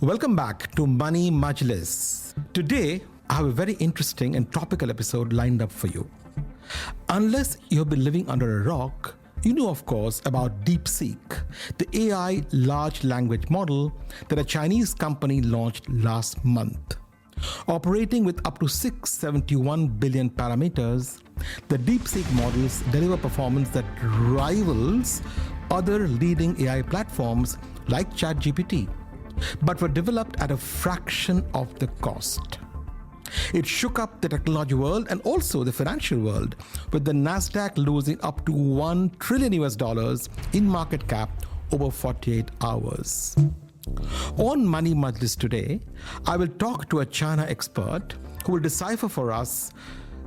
Welcome back to Money Majlis. Today, I have a very interesting and topical episode lined up for you. Unless you have been living under a rock, you know, of course, about DeepSeek, the AI large language model that a Chinese company launched last month. Operating with up to 671 billion parameters, the DeepSeek models deliver performance that rivals other leading AI platforms like ChatGPT, but were developed at a fraction of the cost. It shook up the technology world and also the financial world, with the Nasdaq losing up to $1 trillion in market cap over 48 hours. On Money Majlis today, I will talk to a China expert who will decipher for us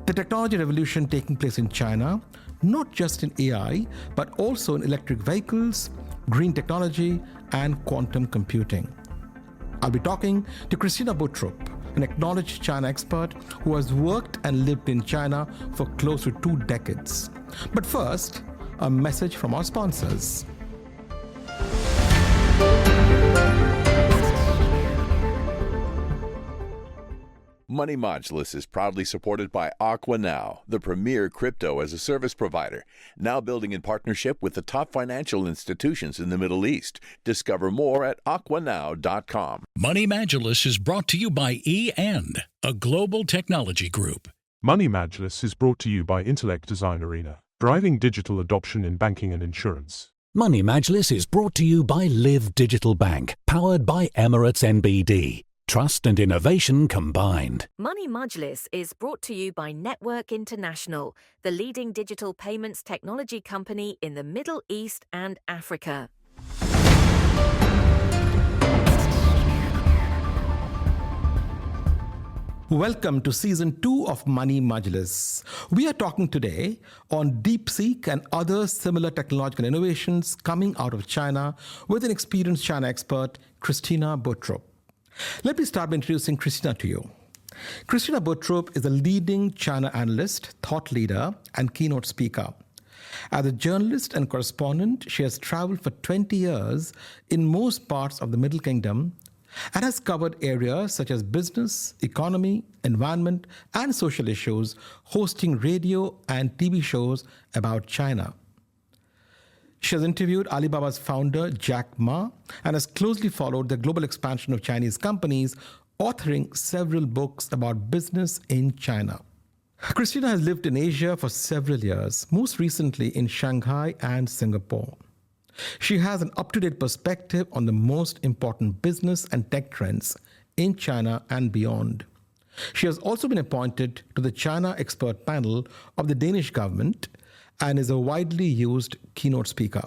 the technology revolution taking place in China, not just in AI, but also in electric vehicles, green technology, and quantum computing. I'll be talking to Christina Boutrup, an acknowledged China expert who has worked and lived in China for close to 2 decades. But first, a message from our sponsors. Money Majlis is proudly supported by Aquanow, the premier crypto-as-a-service provider, now building in partnership with the top financial institutions in the Middle East. Discover more at aquanow.com. Money Majlis is brought to you by E&, a global technology group. Money Majlis is brought to you by Intellect Design Arena, driving digital adoption in banking and insurance. Money Majlis is brought to you by Live Digital Bank, powered by Emirates NBD. Trust and innovation combined. Money Majlis is brought to you by Network International, the leading digital payments technology company in the Middle East and Africa. Welcome to Season 2 of Money Majlis. We are talking today on DeepSeek and other similar technological innovations coming out of China with an experienced China expert, Christina Boutrup. Let me start by introducing Christina to you. Christina Boutrup is a leading China analyst, thought leader, and keynote speaker. As a journalist and correspondent, she has traveled for 20 years in most parts of the Middle Kingdom and has covered areas such as business, economy, environment, and social issues, hosting radio and TV shows about China. She has interviewed Alibaba's founder, Jack Ma, and has closely followed the global expansion of Chinese companies, authoring several books about business in China. Christina has lived in Asia for several years, most recently in Shanghai and Singapore. She has an up-to-date perspective on the most important business and tech trends in China and beyond. She has also been appointed to the China expert panel of the Danish government and is a widely used keynote speaker.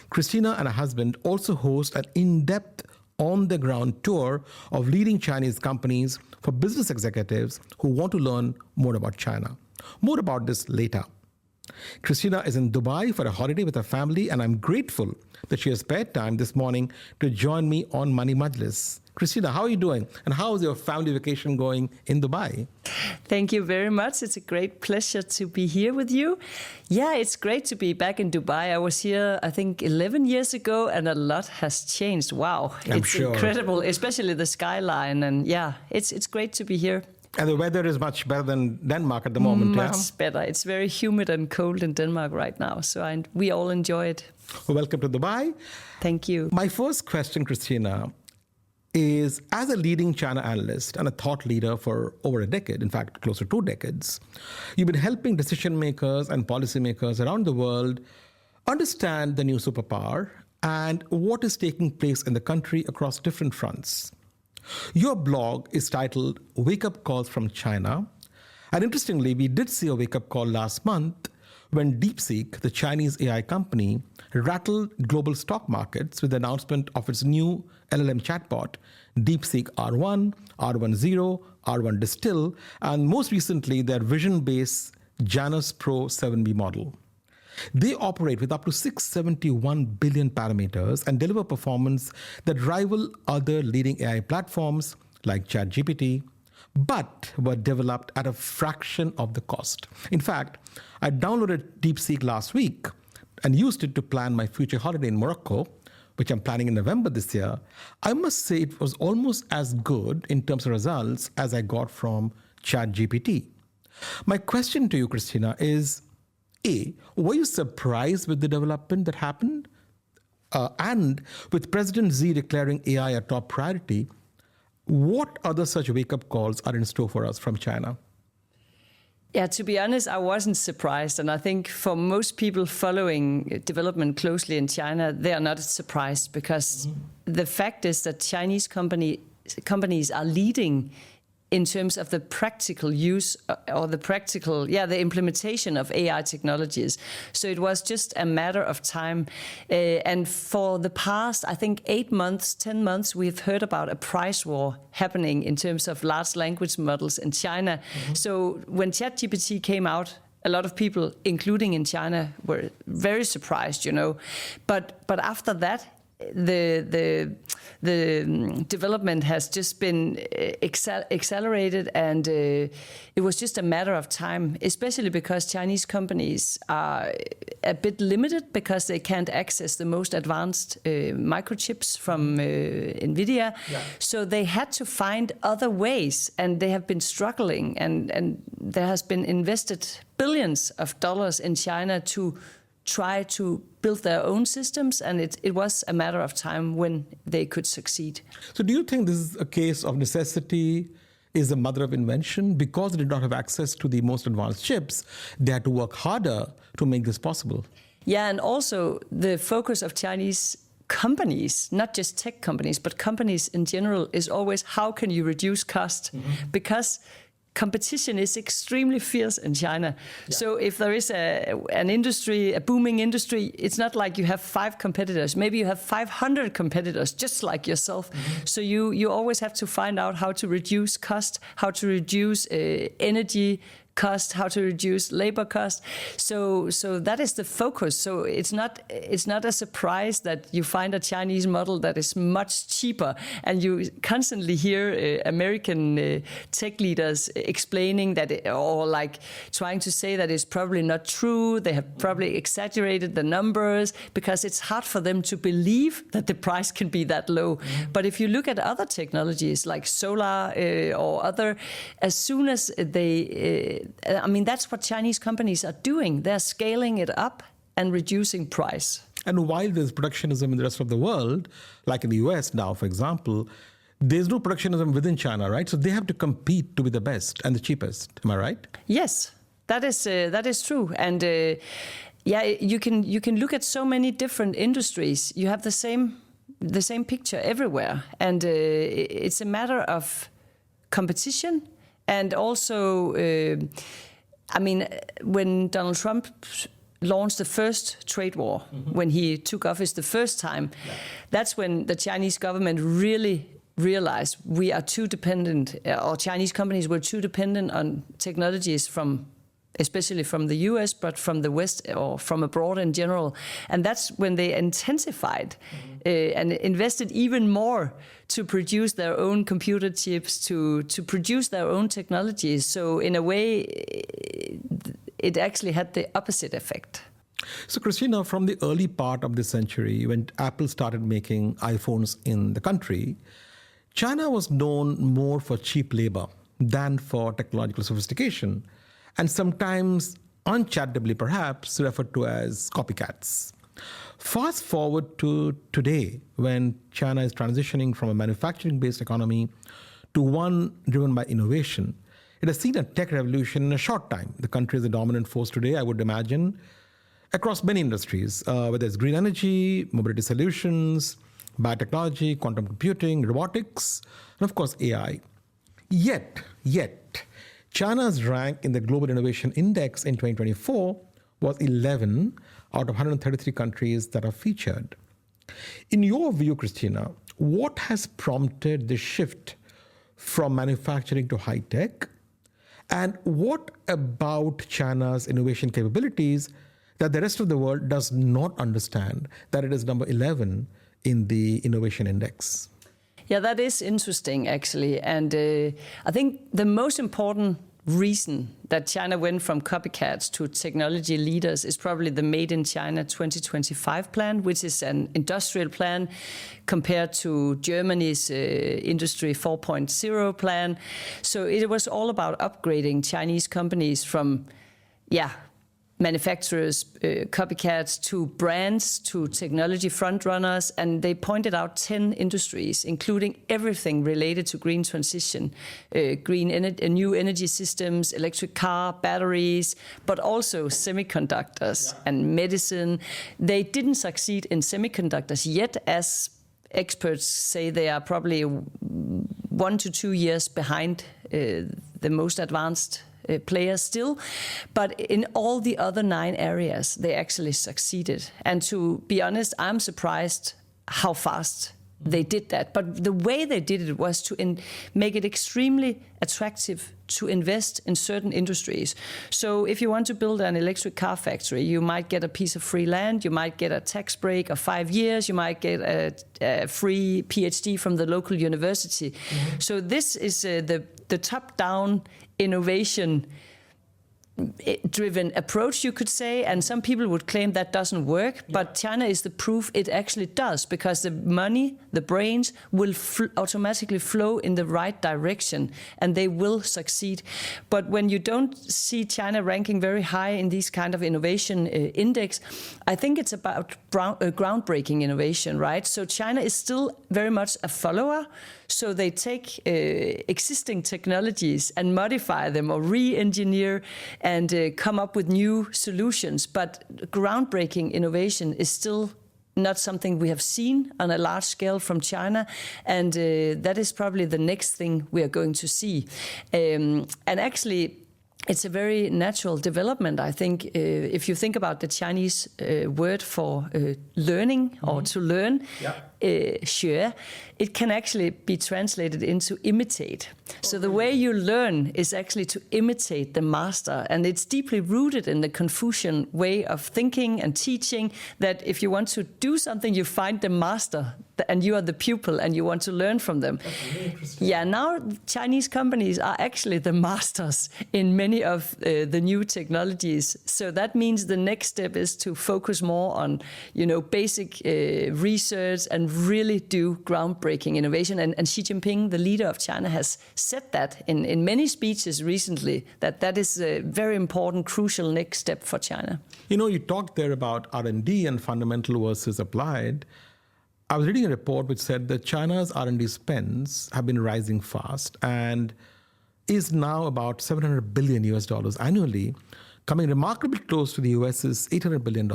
Christina and her husband also host an in-depth, on-the-ground tour of leading Chinese companies for business executives who want to learn more about China. More about this later. Christina is in Dubai for a holiday with her family, and I'm grateful that she has spared time this morning to join me on Money Majlis. Christina, how are you doing? And how is your family vacation going in Dubai? Thank you very much. It's a great pleasure to be here with you. Yeah, it's great to be back in Dubai. I was here, I think, 11 years ago, and a lot has changed. Wow, it's sure. Incredible, especially the skyline. And yeah, it's great to be here. And the weather is much better than Denmark at the moment, Much better. It's very humid and cold in Denmark right now, so we all enjoy it. Welcome to Dubai. Thank you. My first question, Christina, is as a leading China analyst and a thought leader for over a decade, in fact, close to 2 decades, you've been helping decision makers and policymakers around the world understand the new superpower and what is taking place in the country across different fronts. Your blog is titled Wake-Up Calls from China. And interestingly, we did see a wake-up call last month when DeepSeek, the Chinese AI company, rattled global stock markets with the announcement of its new LLM chatbot, DeepSeek R1, R10, R1 Distill, and most recently their vision-based Janus Pro 7B model. They operate with up to 671 billion parameters and deliver performance that rival other leading AI platforms like ChatGPT, but were developed at a fraction of the cost. In fact, I downloaded DeepSeek last week and used it to plan my future holiday in Morocco, which I'm planning in November this year, I must say it was almost as good in terms of results as I got from ChatGPT. My question to you, Christina, is A, were you surprised with the development that happened? And with President Xi declaring AI a top priority, what other such wake-up calls are in store for us from China? Yeah, to be honest, I wasn't surprised. And I think for most people following development closely in China, they are not surprised because the fact is that Chinese companies are leading in terms of the practical use or the implementation of AI technologies. So it was just a matter of time. And for the past, I think 8 months, 10 months, we've heard about a price war happening in terms of large language models in China. So when ChatGPT came out, a lot of people, including in China, were very surprised, But after that, the development has just been accelerated, and it was just a matter of time, especially because Chinese companies are a bit limited because they can't access the most advanced microchips from NVIDIA. Yeah. So they had to find other ways, and they have been struggling, and there has been invested billions of dollars in China to try to build their own systems, and it was a matter of time when they could succeed. So do you think this is a case of necessity is the mother of invention? Because they did not have access to the most advanced chips, they had to work harder to make this possible. Yeah, and also the focus of Chinese companies, not just tech companies, but companies in general, is always how can you reduce cost? Because competition is extremely fierce in China. Yeah. So if there is an industry, a booming industry, it's not like you have 5 competitors. Maybe you have 500 competitors, just like yourself. So you always have to find out how to reduce cost, how to reduce energy cost, how to reduce labor cost. So that is the focus. So it's not a surprise that you find a Chinese model that is much cheaper, and you constantly hear American tech leaders explaining that, or like trying to say that it's probably not true. They have probably exaggerated the numbers because it's hard for them to believe that the price can be that low. But if you look at other technologies like solar or other, as soon as they that's what Chinese companies are doing. They're scaling it up and reducing price. And while there's protectionism in the rest of the world, like in the US now, for example, there's no protectionism within China, right? So they have to compete to be the best and the cheapest. Am I right? Yes, that is true. And you can look at so many different industries. You have the same picture everywhere, and it's a matter of competition. And also, when Donald Trump launched the first trade war, when he took office the first time, that's when the Chinese government really realized we are too dependent, or Chinese companies were too dependent on technologies especially from the US, but from the West or from abroad in general. And that's when they intensified and invested even more to produce their own computer chips, to produce their own technologies. So in a way, it actually had the opposite effect. So Christina, from the early part of this century, when Apple started making iPhones in the country, China was known more for cheap labor than for technological sophistication, and sometimes unchattably perhaps referred to as copycats. Fast forward to today, when China is transitioning from a manufacturing-based economy to one driven by innovation. It has seen a tech revolution in a short time. The country is a dominant force today, I would imagine, across many industries, whether it's green energy, mobility solutions, biotechnology, quantum computing, robotics, and of course AI. Yet, China's rank in the Global Innovation Index in 2024 was 11 out of 133 countries that are featured. In your view, Christina, what has prompted the shift from manufacturing to high tech? And what about China's innovation capabilities that the rest of the world does not understand that it is number 11 in the Innovation Index? Yeah, that is interesting, actually. And I think the most important reason that China went from copycats to technology leaders is probably the Made in China 2025 plan, which is an industrial plan compared to Germany's Industry 4.0 plan. So it was all about upgrading Chinese companies from, manufacturers, copycats, to brands, to technology frontrunners, and they pointed out 10 industries, including everything related to green transition, new energy systems, electric car, batteries, but also semiconductors and medicine. They didn't succeed in semiconductors yet, as experts say they are probably 1 to 2 years behind the most advanced players still, but in all the other 9 areas, they actually succeeded. And to be honest, I'm surprised how fast they did that. But the way they did it was to make it extremely attractive to invest in certain industries. So if you want to build an electric car factory, you might get a piece of free land, you might get a tax break of 5 years, you might get a free PhD from the local university. Mm-hmm. So this is the top-down innovation driven approach, you could say, and some people would claim that doesn't work, but China is the proof it actually does, because the money, the brains will automatically flow in the right direction and they will succeed. But when you don't see China ranking very high in these kind of innovation index, I think it's about groundbreaking innovation, right? So China is still very much a follower. So they take existing technologies and modify them or re-engineer and come up with new solutions. But groundbreaking innovation is still not something we have seen on a large scale from China. And that is probably the next thing we are going to see. And actually, it's a very natural development, I think. If you think about the Chinese word for learning or to learn, xue, it can actually be translated into imitate. So the way you learn is actually to imitate the master. And it's deeply rooted in the Confucian way of thinking and teaching, that if you want to do something, you find the master and you are the pupil and you want to learn from them. That's really interesting. Yeah, now Chinese companies are actually the masters in many of the new technologies. So that means the next step is to focus more on, basic research and really do groundbreaking innovation. And Xi Jinping, the leader of China, has said that in many speeches recently, that is a very important, crucial next step for China. You talked there about R&D and fundamental versus applied. I was reading a report which said that China's R&D spends have been rising fast and is now about $700 billion annually, coming remarkably close to the US's $800 billion,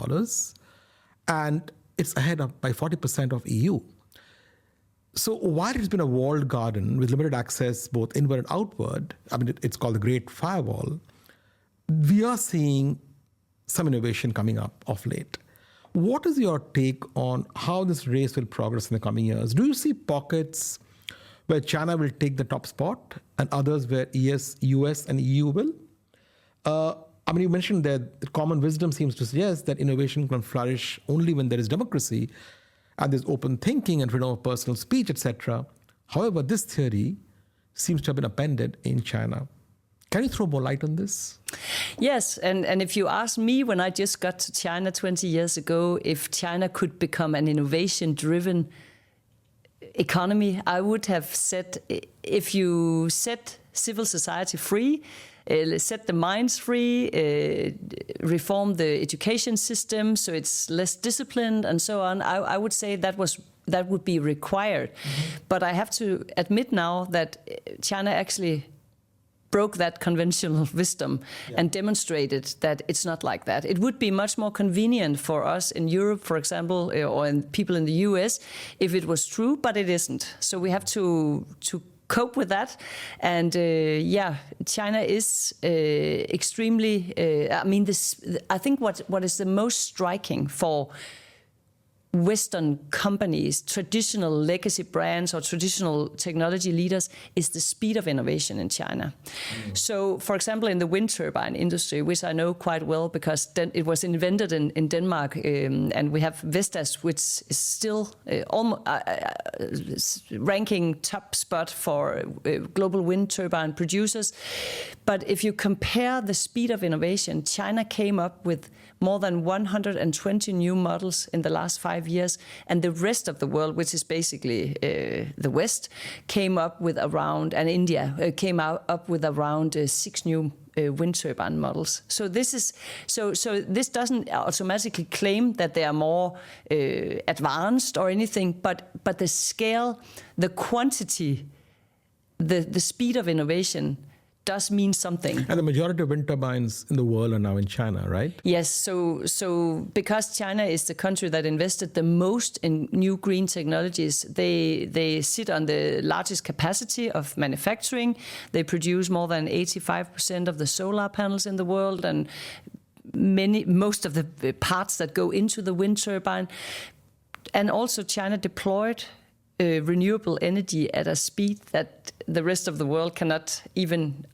and it's ahead by 40% of EU. So while it's been a walled garden with limited access both inward and outward, it's called the Great Firewall, we are seeing some innovation coming up of late. What is your take on how this race will progress in the coming years? Do you see pockets where China will take the top spot and others where US and EU will? You mentioned that the common wisdom seems to suggest that innovation can flourish only when there is democracy and there's open thinking and freedom of personal speech, etc. However, this theory seems to have been appended in China. Can you throw more light on this? Yes, and if you ask me, when I just got to China 20 years ago, if China could become an innovation-driven economy, I would have said, if you set civil society free, set the minds free, reform the education system so it's less disciplined and so on, I would say that would be required. Mm-hmm. But I have to admit now that China actually broke that conventional wisdom and demonstrated that it's not like that. It would be much more convenient for us in Europe, for example, or in people in the US, if it was true, but it isn't. So we have to cope with that. And China is extremely, I think what is the most striking for Western companies, traditional legacy brands or traditional technology leaders, is the speed of innovation in China. So, for example, in the wind turbine industry, which I know quite well because it was invented in Denmark, and we have Vestas, which is still ranking top spot for global wind turbine producers. But if you compare the speed of innovation, China came up with more than 120 new models in the last 5 years, and the rest of the world, which is basically the West, came up with around, and India came up with around 6 new wind turbine models. So this doesn't automatically claim that they are more advanced or anything, but the scale, the quantity, the speed of innovation does mean something. And the majority of wind turbines in the world are now in China, right? Yes, so because China is the country that invested the most in new green technologies, they sit on the largest capacity of manufacturing. They produce more than 85% of the solar panels in the world and most of the parts that go into the wind turbine. And also China deployed renewable energy at a speed that the rest of the world cannot even,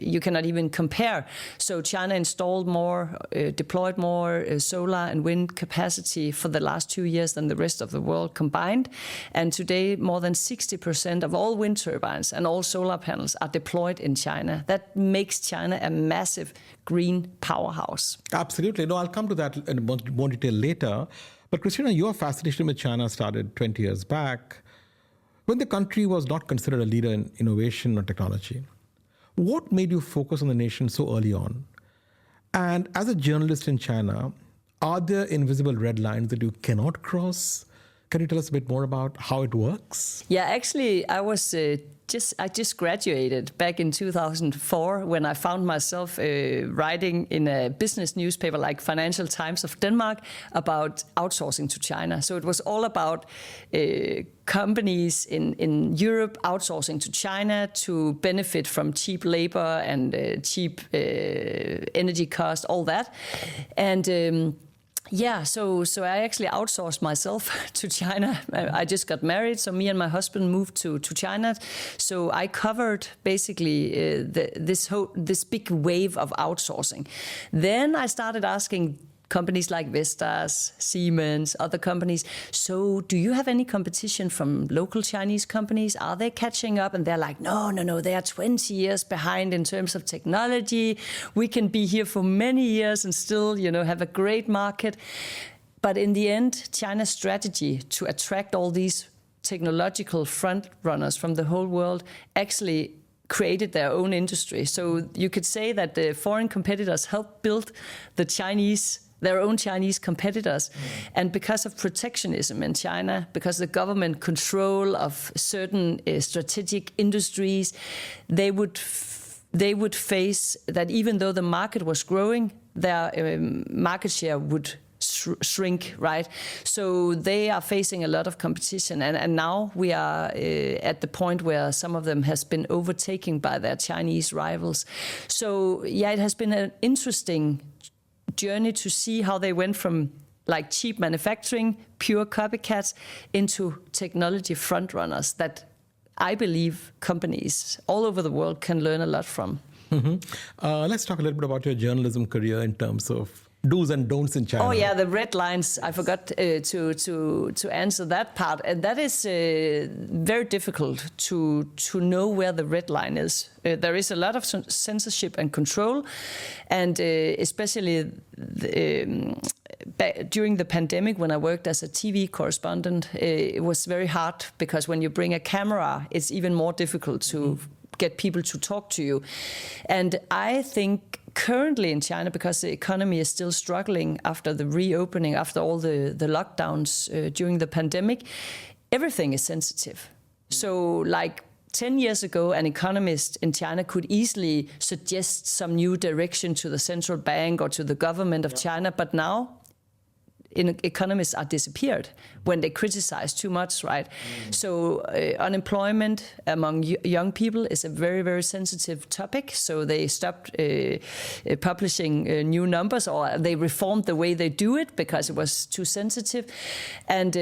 you cannot even compare. So China installed more, deployed more solar and wind capacity for the last 2 years than the rest of the world combined. And today, more than 60% of all wind turbines and all solar panels are deployed in China. That makes China a massive green powerhouse. Absolutely. No, I'll come to that in more detail later. But Christina, your fascination with China started 20 years back when the country was not considered a leader in innovation or technology. What made you focus on the nation so early on? And as a journalist in China, are there invisible red lines that you cannot cross? Can you tell us a bit more about how it works? Yeah, actually, I just graduated back in 2004 when I found myself writing in a business newspaper like Financial Times of Denmark about outsourcing to China. So it was all about companies in Europe outsourcing to China to benefit from cheap labor and cheap energy cost, all that. And so I actually outsourced myself to China. I just got married, so me and my husband moved to China. So I covered basically this big wave of outsourcing. Then I started asking companies like Vestas, Siemens, other companies, so do you have any competition from local Chinese companies? Are they catching up? And they're like, no, they are 20 years behind in terms of technology. We can be here for many years and still, have a great market. But in the end, China's strategy to attract all these technological front runners from the whole world actually created their own industry. So you could say that the foreign competitors helped build their own Chinese competitors. And because of protectionism in China, because the government control of certain strategic industries, they would face that even though the market was growing, their market share would shrink, right? So they are facing a lot of competition. And now we are at the point where some of them has been overtaken by their Chinese rivals. So it has been an interesting journey to see how they went from like cheap manufacturing, pure copycats, into technology frontrunners that I believe companies all over the world can learn a lot from. Mm-hmm. Let's talk a little bit about your journalism career in terms of do's and don'ts in China. Oh yeah, the red lines. I forgot to answer that part, and that is very difficult to know where the red line is. There is a lot of censorship and control, and especially during the pandemic when I worked as a TV correspondent, it was very hard because when you bring a camera, it's even more difficult to get people to talk to you. And I think currently in China, because the economy is still struggling after the reopening, after all the lockdowns during the pandemic, everything is sensitive. So like 10 years ago, an economist in China could easily suggest some new direction to the central bank or to the government of China. But now economists are disappeared when they criticize too much, right? So unemployment among young people is a very, very sensitive topic. So they stopped publishing new numbers, or they reformed the way they do it because it was too sensitive. And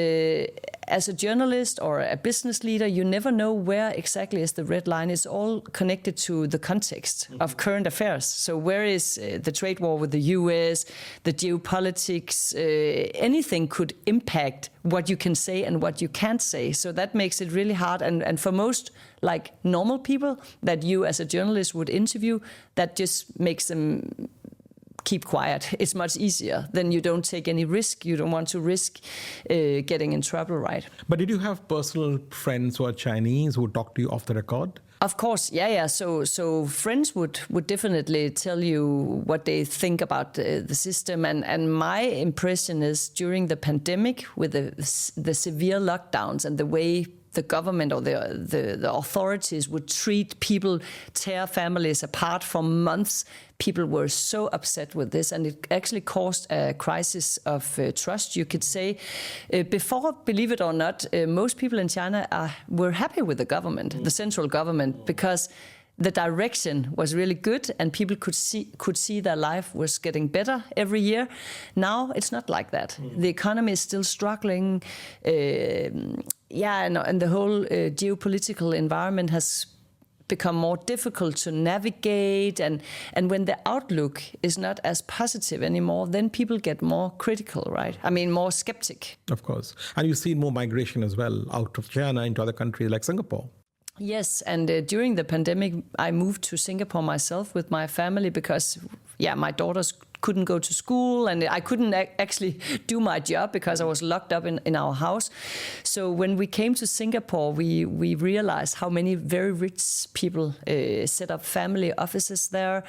as a journalist or a business leader, you never know where exactly is the red line. It's all connected to the context of current affairs. So where is the trade war with the US, the geopolitics, anything could impact what you can say and what you can't say. So that makes it really hard. And for most like normal people that you as a journalist would interview, that just makes them keep quiet. It's much easier. Then you don't take any risk. You don't want to risk getting in trouble, right? But did you have personal friends who are Chinese who would talk to you off the record? Of course, yeah. So friends would definitely tell you what they think about the system. And my impression is during the pandemic, with the severe lockdowns and the way the government or the authorities would treat people, tear families apart for months, people were so upset with this, and it actually caused a crisis of trust, you could say. Before, believe it or not, most people in China were happy with the government, the central government, because the direction was really good and people could see their life was getting better every year. Now it's not like that. The economy is still struggling. And the whole geopolitical environment has become more difficult to navigate. And when the outlook is not as positive anymore, then people get more critical, right? I mean, more skeptic. Of course. And you've seen more migration as well out of China into other countries like Singapore. Yes, and during the pandemic, I moved to Singapore myself with my family because, my daughters couldn't go to school and I couldn't actually do my job because I was locked up in our house. So when we came to Singapore, we realized how many very rich people set up family offices there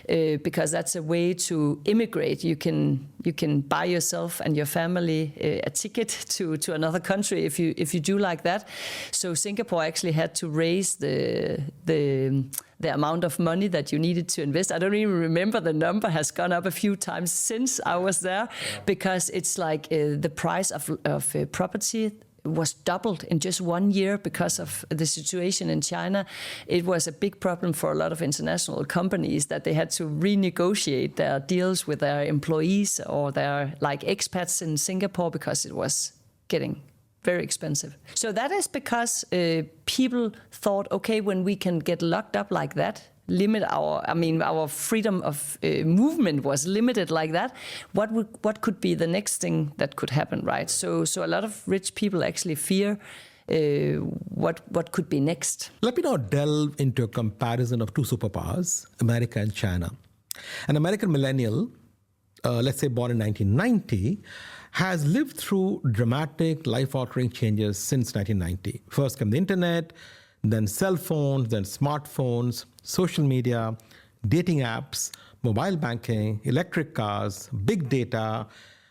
because that's a way to immigrate. You can buy yourself and your family a ticket to another country if you do like that. So Singapore actually had to raise the amount of money that you needed to invest. I don't even remember, the number has gone up a few times since I was there, because it's like the price of property was doubled in just 1 year because of the situation in China. It was a big problem for a lot of international companies that they had to renegotiate their deals with their employees or their like expats in Singapore because it was getting very expensive. So that is because people thought, okay, when we can get locked up like that, our freedom of movement was limited like that, what could be the next thing that could happen, right? So a lot of rich people actually fear what could be next. Let me now delve into a comparison of two superpowers, America and China. An American millennial, let's say born in 1990, has lived through dramatic, life-altering changes since 1990. First came the internet, then cell phones, then smartphones, social media, dating apps, mobile banking, electric cars, big data,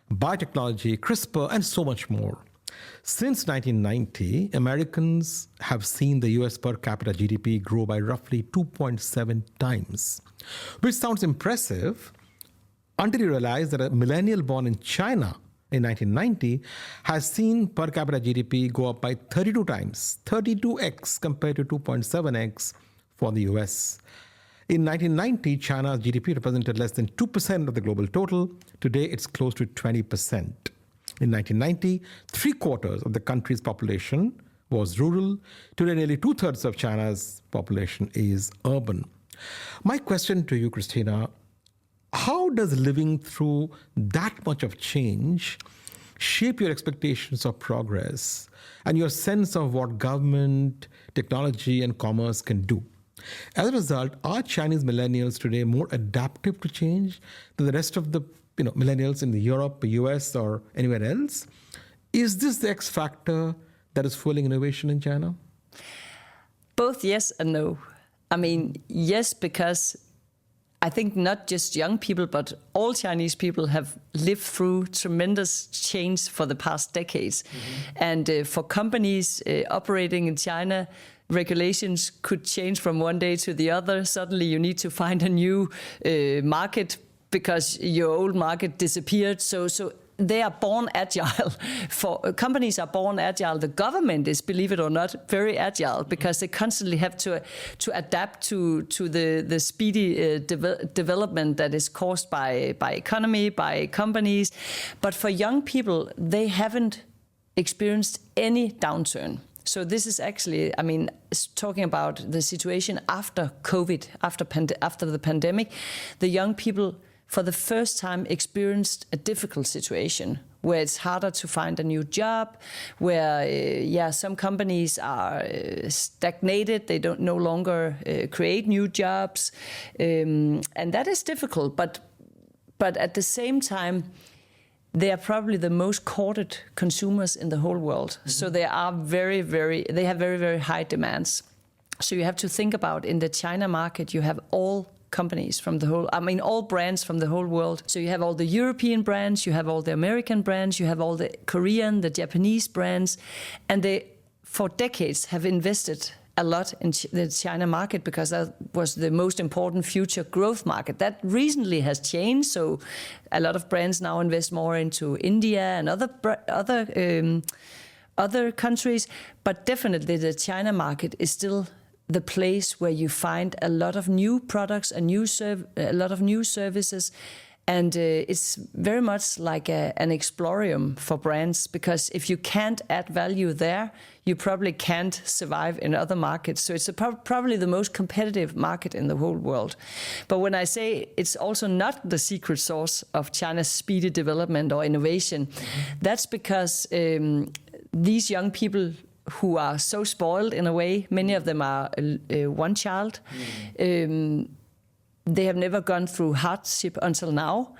biotechnology, CRISPR, and so much more. Since 1990, Americans have seen the US per capita GDP grow by roughly 2.7 times, which sounds impressive until you realize that a millennial born in China in 1990 has seen per capita GDP go up by 32 times, 32x compared to 2.7x for the US. In 1990, China's GDP represented less than 2% of the global total. Today, it's close to 20%. In 1990, 3/4 of the country's population was rural. Today, nearly 2/3 of China's population is urban. My question to you, Christina, how does living through that much of change shape your expectations of progress and your sense of what government, technology, and commerce can do? As a result, are Chinese millennials today more adaptive to change than the rest of the millennials in the Europe, US, or anywhere else? Is this the X factor that is fueling innovation in China? Both yes and no. I mean, yes, because I think not just young people, but all Chinese people have lived through tremendous change for the past decades. Mm-hmm. And for companies operating in China, regulations could change from one day to the other. Suddenly you need to find a new market because your old market disappeared. So they are born agile. Companies are born agile. The government is, believe it or not, very agile because they constantly have to adapt to the speedy development that is caused by economy, by companies. But for young people, they haven't experienced any downturn. So this is actually, I mean, talking about the situation after COVID, after the pandemic, the young people for the first time experienced a difficult situation where it's harder to find a new job, where, some companies are stagnated, they don't no longer create new jobs, and that is difficult. But at the same time, they are probably the most courted consumers in the whole world. Mm-hmm. So they have very, very high demands. So you have to think about in the China market, you have all companies from all brands from the whole world. So you have all the European brands, you have all the American brands, you have all the Korean, the Japanese brands, and they, for decades, have invested a lot in the China market because that was the most important future growth market. That recently has changed, so a lot of brands now invest more into India and other countries, but definitely the China market is still the place where you find a lot of new products, a lot of new services, and it's very much like an explorium for brands, because if you can't add value there, you probably can't survive in other markets. So it's probably the most competitive market in the whole world. But when I say it's also not the secret sauce of China's speedy development or innovation, that's because these young people who are so spoiled in a way, many of them are one child, they have never gone through hardship until now.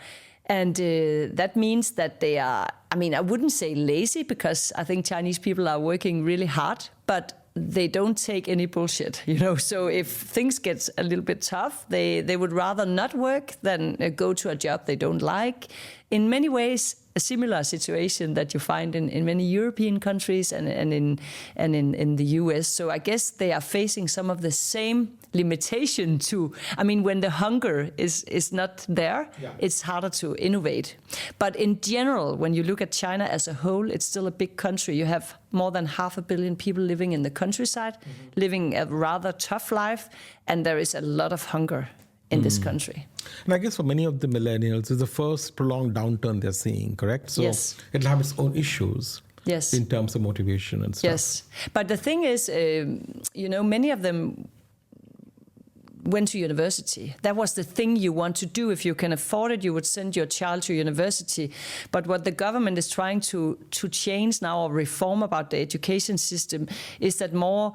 And that means that they are, I mean, I wouldn't say lazy, because I think Chinese people are working really hard, but they don't take any bullshit, So if things get a little bit tough, they would rather not work than go to a job they don't like. In many ways, a similar situation that you find in many European countries and in the US. So I guess they are facing some of the same limitation when the hunger is not there, it's harder to innovate. But in general, when you look at China as a whole, it's still a big country. You have more than 500 million people living in the countryside, living a rather tough life, and there is a lot of hunger in this country. And I guess for many of the millennials, it's the first prolonged downturn they're seeing, correct? So yes. It'll have its own issues. Yes. In terms of motivation and stuff. Yes. But the thing is, many of them went to university. That was the thing you want to do. If you can afford it, you would send your child to university. But what the government is trying to change now, or reform about the education system, is that more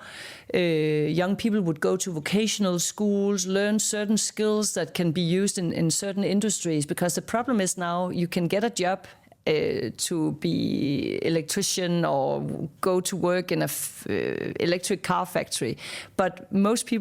young people would go to vocational schools, learn certain skills that can be used in certain industries. Because the problem is now you can get a job to be electrician or go to work in a electric car factory. But most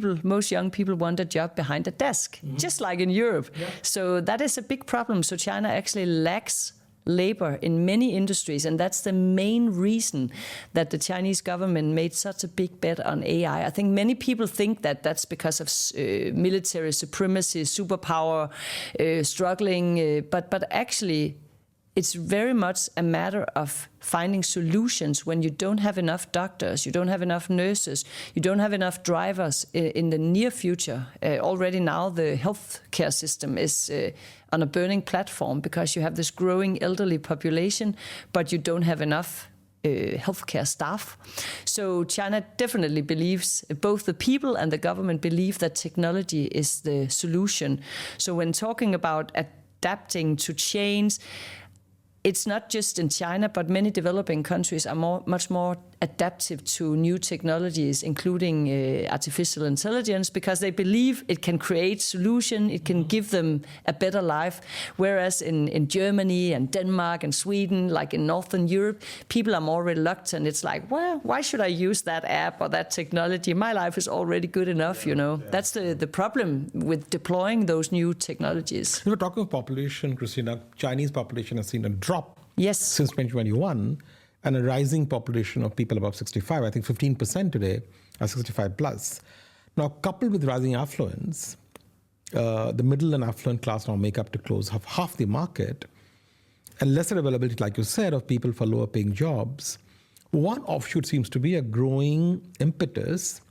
young people want a job behind a desk, just like in Europe. Yeah. So that is a big problem. So China actually lacks labor in many industries, and that's the main reason that the Chinese government made such a big bet on AI. I think many people think that that's because of military supremacy, superpower, struggling, but actually it's very much a matter of finding solutions when you don't have enough doctors, you don't have enough nurses, you don't have enough drivers in the near future. Already now the healthcare system is on a burning platform because you have this growing elderly population, but you don't have enough healthcare staff. So China definitely believes, both the people and the government believe, that technology is the solution. So when talking about adapting to change, it's not just in China, but many developing countries are much more adaptive to new technologies, including artificial intelligence, because they believe it can create solution, it can give them a better life. Whereas in Germany and Denmark and Sweden, like in Northern Europe, people are more reluctant. It's like, well, why should I use that app or that technology? My life is already good enough, Yeah. That's the problem with deploying those new technologies. We were talking of population, Christina. Chinese population has seen a drop since 2021. And a rising population of people above 65. I think 15% today are 65 plus. Now, coupled with rising affluence, the middle and affluent class now make up to close half the market. and lesser availability, like you said, of people for lower paying jobs, one offshoot seems to be a growing impetus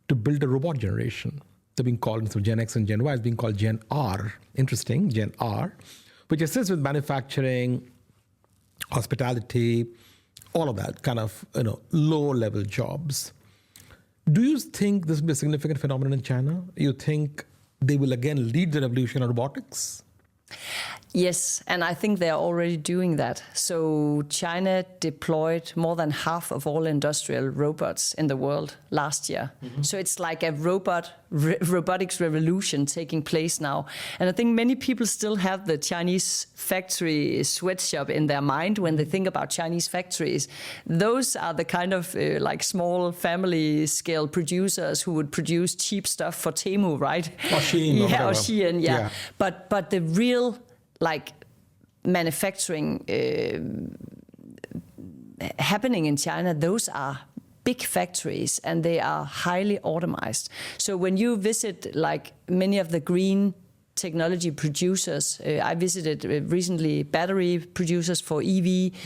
to build a robot generation. They're being called, instead of Gen X and Gen Y, it's being called Gen R. Interesting, Gen R, which assists with manufacturing, hospitality, all of that kind of low-level jobs. Do you think this will be a significant phenomenon in China? You think they will again lead the revolution of robotics? Yes, and I think they're already doing that. So China deployed more than half of all industrial robots in the world last year. Mm-hmm. So it's like a robotics revolution taking place now. And I think many people still have the Chinese factory sweatshop in their mind when they think about Chinese factories. Those are the kind of like small family scale producers who would produce cheap stuff for Temu, right? Or Shein. Or Shein, yeah. But the real like manufacturing happening in China, those are big factories and they are highly automated. So when you visit like many of the green technology producers, I visited recently battery producers for EVs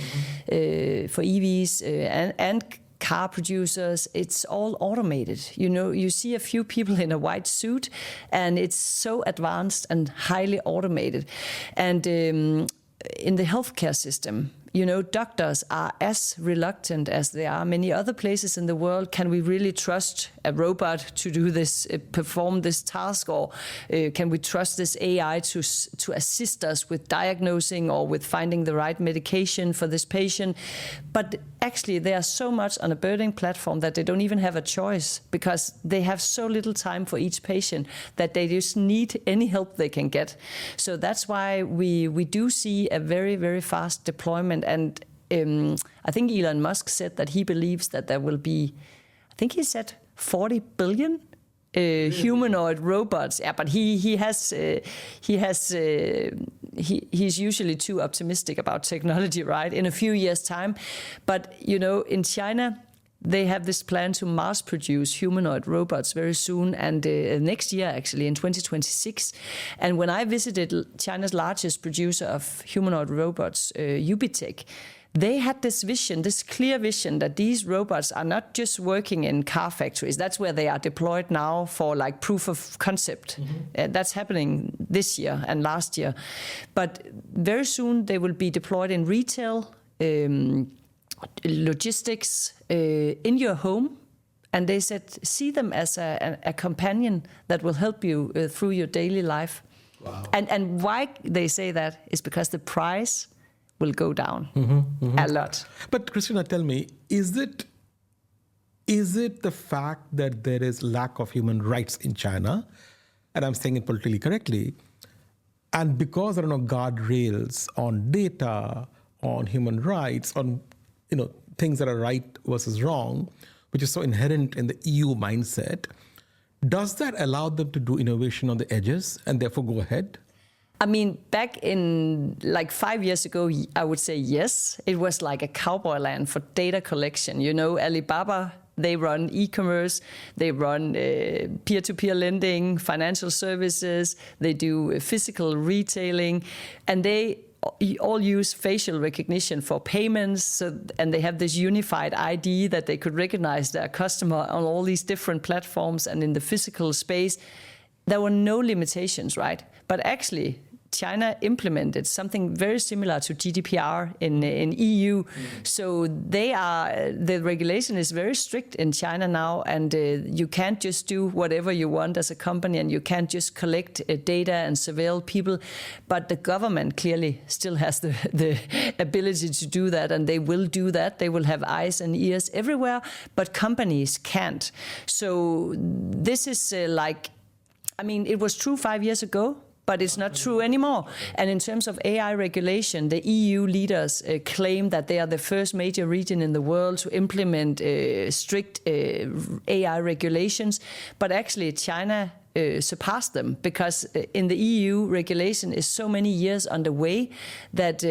and car producers, it's all automated. You see a few people in a white suit and it's so advanced and highly automated. And in the healthcare system, doctors are as reluctant as they are many other places in the world. Can we really trust a robot to do this, perform this task, or can we trust this AI to assist us with diagnosing or with finding the right medication for this patient? But actually, they are so much on a burning platform that they don't even have a choice because they have so little time for each patient that they just need any help they can get. So that's why we do see a very, very fast deployment. And I think Elon Musk said that he believes that there will be, I think he said 40 billion humanoid robots. Yeah, but he's usually too optimistic about technology, right? In a few years' time. But, in China, they have this plan to mass produce humanoid robots very soon, and next year, actually, in 2026. And when I visited China's largest producer of humanoid robots, Ubitech, they had this vision, this clear vision that these robots are not just working in car factories. That's where they are deployed now for like proof of concept. Mm-hmm. That's happening this year and last year. But very soon they will be deployed in retail, logistics, in your home. And they said, see them as a companion that will help you through your daily life. Wow. And why they say that is because the price will go down a lot. But Christina, tell me, is it the fact that there is lack of human rights in China, and I'm saying it politically correctly, and because there are no guardrails on data, on human rights, on things that are right versus wrong, which is so inherent in the EU mindset, does that allow them to do innovation on the edges and therefore go ahead? I mean, back in like 5 years ago, I would say yes. It was like a cowboy land for data collection. Alibaba, they run e-commerce, they run peer-to-peer lending, financial services, they do physical retailing, and they all use facial recognition for payments, and they have this unified ID that they could recognize their customer on all these different platforms and in the physical space. There were no limitations, right? But actually, China implemented something very similar to GDPR in EU. So the regulation is very strict in China now, and you can't just do whatever you want as a company, and you can't just collect data and surveil people. But the government clearly still has the ability to do that, and they will do that. They will have eyes and ears everywhere, but companies can't. So this is it was true 5 years ago, but it's not true anymore. And in terms of AI regulation, the EU leaders claim that they are the first major region in the world to implement strict AI regulations. But actually, China surpassed them, because in the EU, regulation is so many years underway that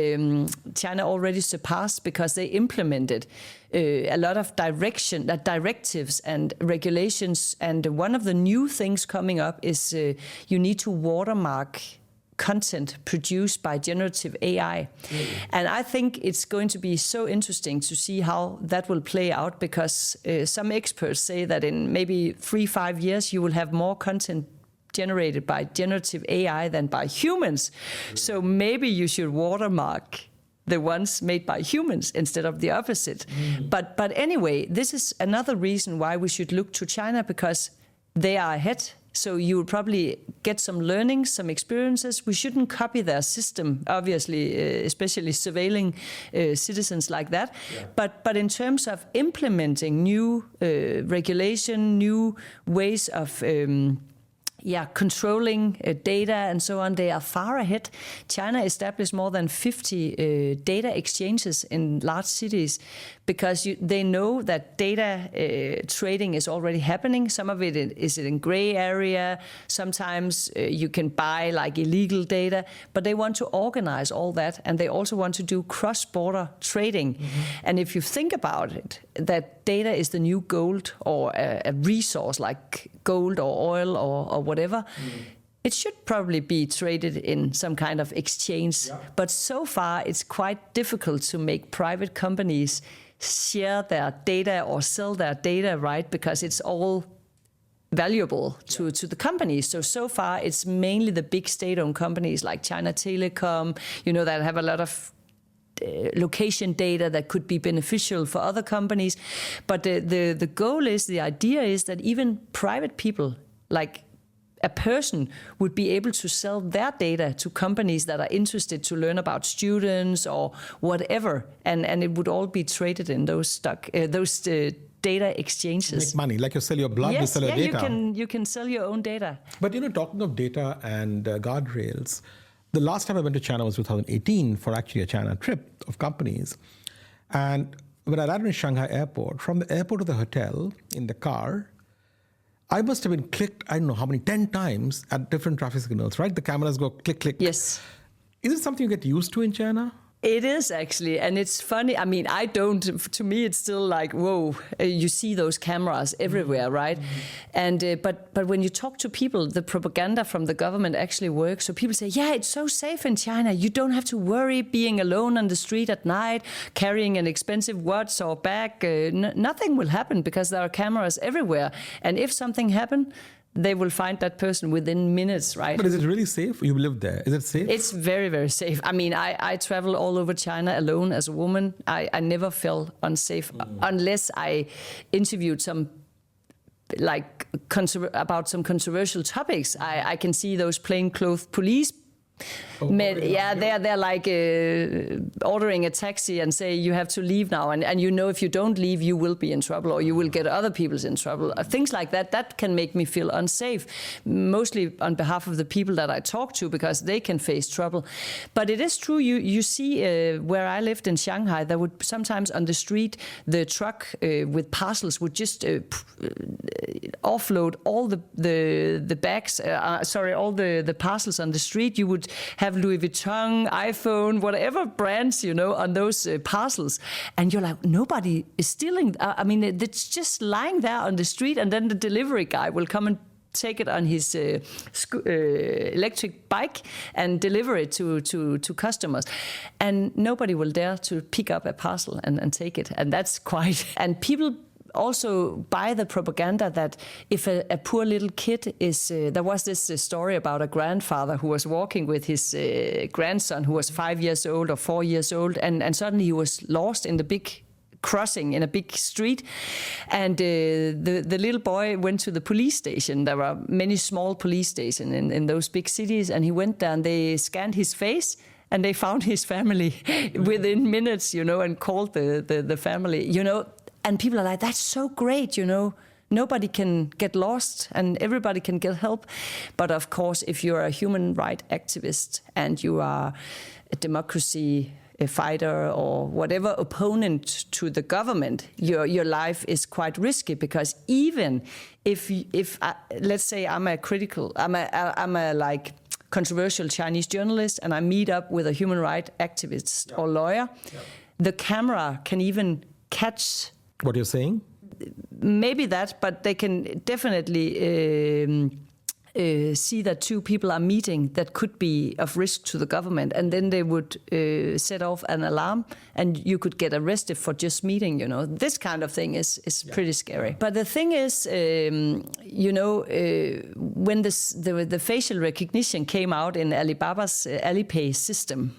China already surpassed, because they implemented a lot of directives and regulations. And one of the new things coming up is you need to watermark content produced by generative AI. And I think it's going to be so interesting to see how that will play out, because some experts say that in maybe 3-5 years you will have more content generated by generative AI than by humans. So maybe you should watermark the ones made by humans instead of the opposite. But anyway, this is another reason why we should look to China, because they are ahead. So you will probably get some learning, some experiences. We shouldn't copy their system, obviously, especially surveilling citizens like that. Yeah. But in terms of implementing new regulation, new ways of controlling data and so on, they are far ahead. China established more than 50 data exchanges in large cities, because they know that data trading is already happening. Some of it is in gray area. Sometimes you can buy like illegal data, but they want to organize all that, and they also want to do cross-border trading. And if you think about it, that data is the new gold, or a resource like gold or oil or whatever, it should probably be traded in some kind of exchange. Yeah. But so far, it's quite difficult to make private companies share their data or sell their data, right? Because it's all valuable to the companies. So far, it's mainly the big state-owned companies like China Telecom, that have a lot of location data that could be beneficial for other companies. But the goal is, the idea is that even private people, like a person, would be able to sell their data to companies that are interested to learn about students or whatever, and it would all be traded in those data exchanges. Make money, like you sell your blood, you sell your data. You can sell your own data. But talking of data and guardrails, the last time I went to China was 2018 for actually a China trip of companies. And when I landed in Shanghai airport, from the airport to the hotel in the car, I must have been clicked, I don't know how many, 10 times at different traffic signals, right? The cameras go click, click. Yes. Is it something you get used to in China? It is actually, and it's funny. I mean, I don't. To me, it's still like, whoa! You see those cameras everywhere, right? And but when you talk to people, the propaganda from the government actually works. So people say, yeah, it's so safe in China. You don't have to worry being alone on the street at night, carrying an expensive watch or bag. Nothing will happen because there are cameras everywhere. And if something happens, they will find that person within minutes, right? But is it really safe? You live there. Is it safe? It's very, very safe. I mean, I travel all over China alone as a woman. I never felt unsafe unless I interviewed some, about some controversial topics. I can see those plainclothes police. They're like ordering a taxi and say you have to leave now, and if you don't leave, you will be in trouble, or you will get other people in trouble. Things like that can make me feel unsafe, mostly on behalf of the people that I talk to, because they can face trouble. But it is true, you see where I lived in Shanghai, there would sometimes on the street, the truck with parcels would just offload all the bags, all the parcels on the street. You would have Louis Vuitton, iPhone, whatever brands, on those parcels. And you're like, nobody is stealing. I mean, it's just lying there on the street, and then the delivery guy will come and take it on his electric bike and deliver it to customers. And nobody will dare to pick up a parcel and take it. And that's quite... And people also buy the propaganda that if a poor little kid is... there was this story about a grandfather who was walking with his grandson who was 5 years old or 4 years old, and suddenly he was lost in the big crossing in a big street, and the little boy went to the police station. There were many small police stations in those big cities, and he went there and they scanned his face, and they found his family within minutes, and called the family, And people are like, that's so great, Nobody can get lost and everybody can get help. But of course, if you're a human rights activist and you are a democracy fighter or whatever opponent to the government, your life is quite risky, because even if let's say I'm a controversial Chinese journalist and I meet up with a human rights activist or lawyer, the camera can even catch what you're saying. Maybe that, but they can definitely see that two people are meeting that could be of risk to the government, and then they would set off an alarm and you could get arrested for just meeting, This kind of thing is pretty scary. But the thing is, when the facial recognition came out in Alibaba's Alipay system,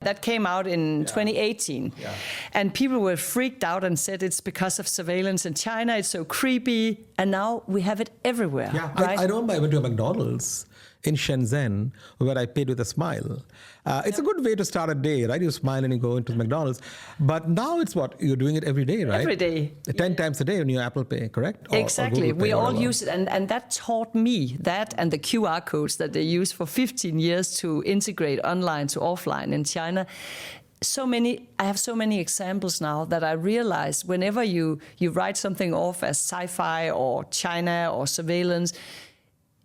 that came out in 2018. Yeah. And people were freaked out and said it's because of surveillance in China, it's so creepy. And now we have it everywhere. Yeah, right? I remember I went to a McDonald's in Shenzhen where I paid with a smile. It's a good way to start a day, right? You smile and you go into McDonald's. But now it's what? You're doing it every day, right? Every day. 10 times a day on your Apple Pay, correct? Exactly. Or we all whatever. use it. And that taught me that and the QR codes that they use for 15 years to integrate online to offline in China. I have so many examples now that I realize whenever you write something off as sci-fi or China or surveillance,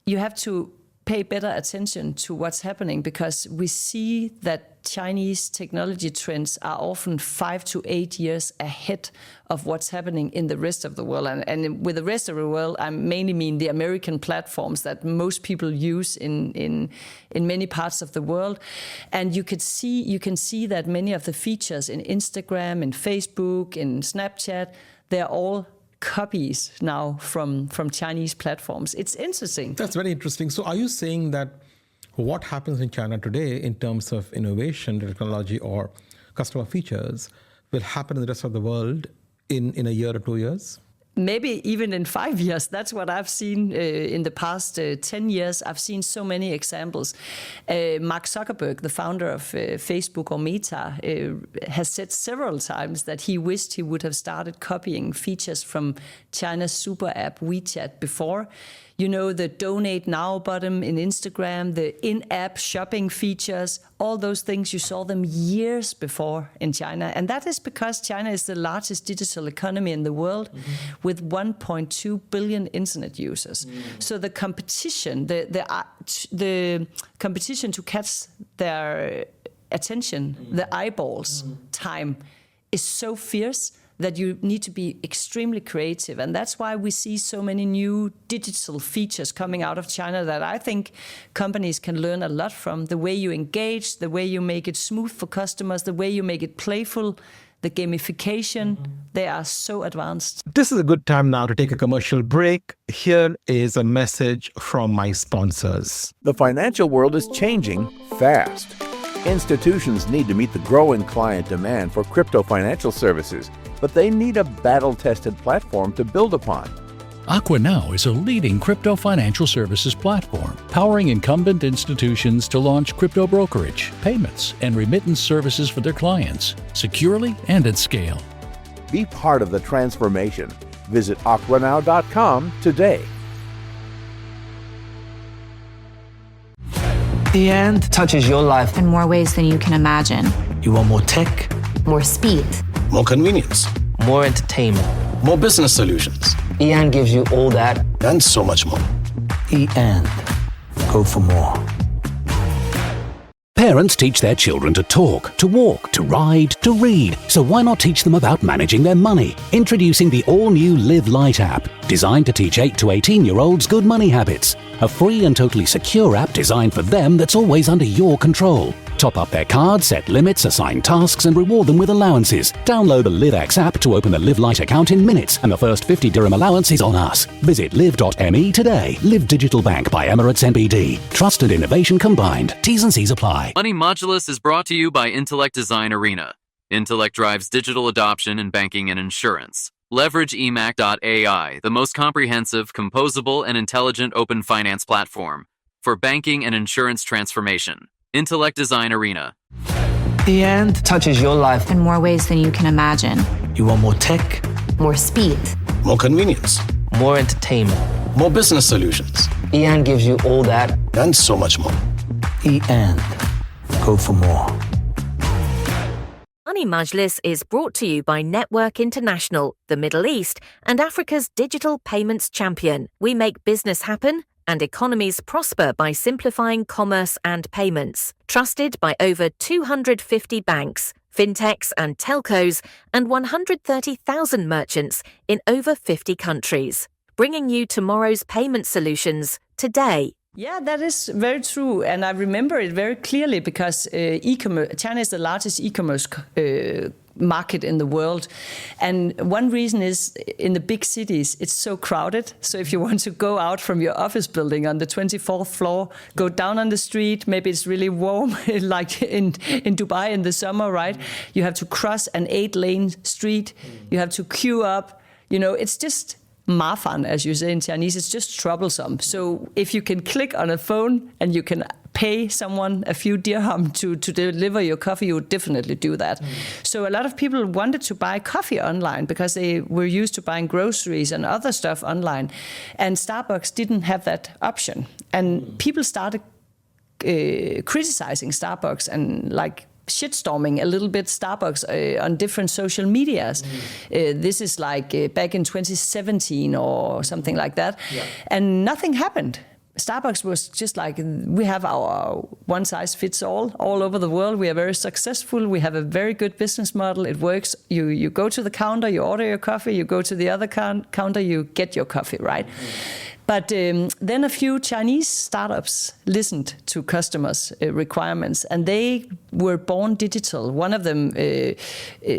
you have to pay better attention to what's happening, because we see that Chinese technology trends are often 5 to 8 years ahead of what's happening in the rest of the world. And with the rest of the world, I mainly mean the American platforms that most people use in many parts of the world. And you can see that many of the features in Instagram, in Facebook, in Snapchat, they're all copies now from Chinese platforms. It's interesting. That's very interesting. So are you saying that what happens in China today in terms of innovation, technology, or customer features will happen in the rest of the world in a year or 2 years? Maybe even in 5 years. That's what I've seen in the past 10 years. I've seen so many examples. Mark Zuckerberg, the founder of Facebook or Meta, has said several times that he wished he would have started copying features from China's super app WeChat before. The donate now button in Instagram, the in-app shopping features, all those things, you saw them years before in China. And that is because China is the largest digital economy in the world with 1.2 billion internet users. So the competition, the competition to catch their attention, the eyeballs time is so fierce that you need to be extremely creative. And that's why we see so many new digital features coming out of China that I think companies can learn a lot from. The way you engage, the way you make it smooth for customers, the way you make it playful, the gamification, they are so advanced. This is a good time now to take a commercial break. Here is a message from my sponsors. The financial world is changing fast. Institutions need to meet the growing client demand for crypto financial services, but they need a battle-tested platform to build upon. AquaNow is a leading crypto financial services platform, powering incumbent institutions to launch crypto brokerage, payments, and remittance services for their clients, securely and at scale. Be part of the transformation. Visit aquanow.com today. The end touches your life in more ways than you can imagine. You want more tech, more speed, more convenience, more entertainment, more business solutions. EAN gives you all that and so much more. EAN. Go for more. Parents teach their children to talk, to walk, to ride, to read. So why not teach them about managing their money? Introducing the all-new Live Light app, designed to teach 8 to 18-year-olds good money habits. A free and totally secure app designed for them that's always under your control. Top up their cards, set limits, assign tasks, and reward them with allowances. Download the LiveX app to open a Live Light account in minutes, and the first 50 dirham allowance is on us. Visit live.me today. Live Digital Bank by Emirates NBD. Trust and innovation combined. T's and C's apply. Money Majlis is brought to you by Intellect Design Arena. Intellect drives digital adoption in banking and insurance. Leverage emac.ai, the most comprehensive, composable, and intelligent open finance platform for banking and insurance transformation. Intellect Design Arena. The end touches your life in more ways than you can imagine. You want more tech, more speed, more convenience, more entertainment, more business solutions. EAN gives you all that and so much more. EAN. Go for more. Money Majlis is brought to you by Network International, the Middle East, and Africa's digital payments champion. We make business happen and economies prosper by simplifying commerce and payments. Trusted by over 250 banks, fintechs and telcos, and 130,000 merchants in over 50 countries. Bringing you tomorrow's payment solutions today. Yeah, that is very true. And I remember it very clearly because e-commerce, China is the largest e-commerce market in the world. And one reason is in the big cities, it's so crowded. So if you want to go out from your office building on the 24th floor, go down on the street, maybe it's really warm, like in Dubai in the summer, right? You have to cross an 8-lane street. You have to queue up. It's just mafan, as you say in Chinese. It's just troublesome. So if you can click on a phone and you can pay someone a few dirham to deliver your coffee, you would definitely do that. So a lot of people wanted to buy coffee online because they were used to buying groceries and other stuff online. And Starbucks didn't have that option. And people started criticizing Starbucks and shitstorming a little bit Starbucks on different social medias. This is back in 2017 or something like that. Yeah. And nothing happened. Starbucks was just we have our one size fits all over the world. We are very successful. We have a very good business model. It works. You go to the counter, you order your coffee, you go to the other counter, you get your coffee, right? But then a few Chinese startups listened to customers' requirements, and they were born digital. One of them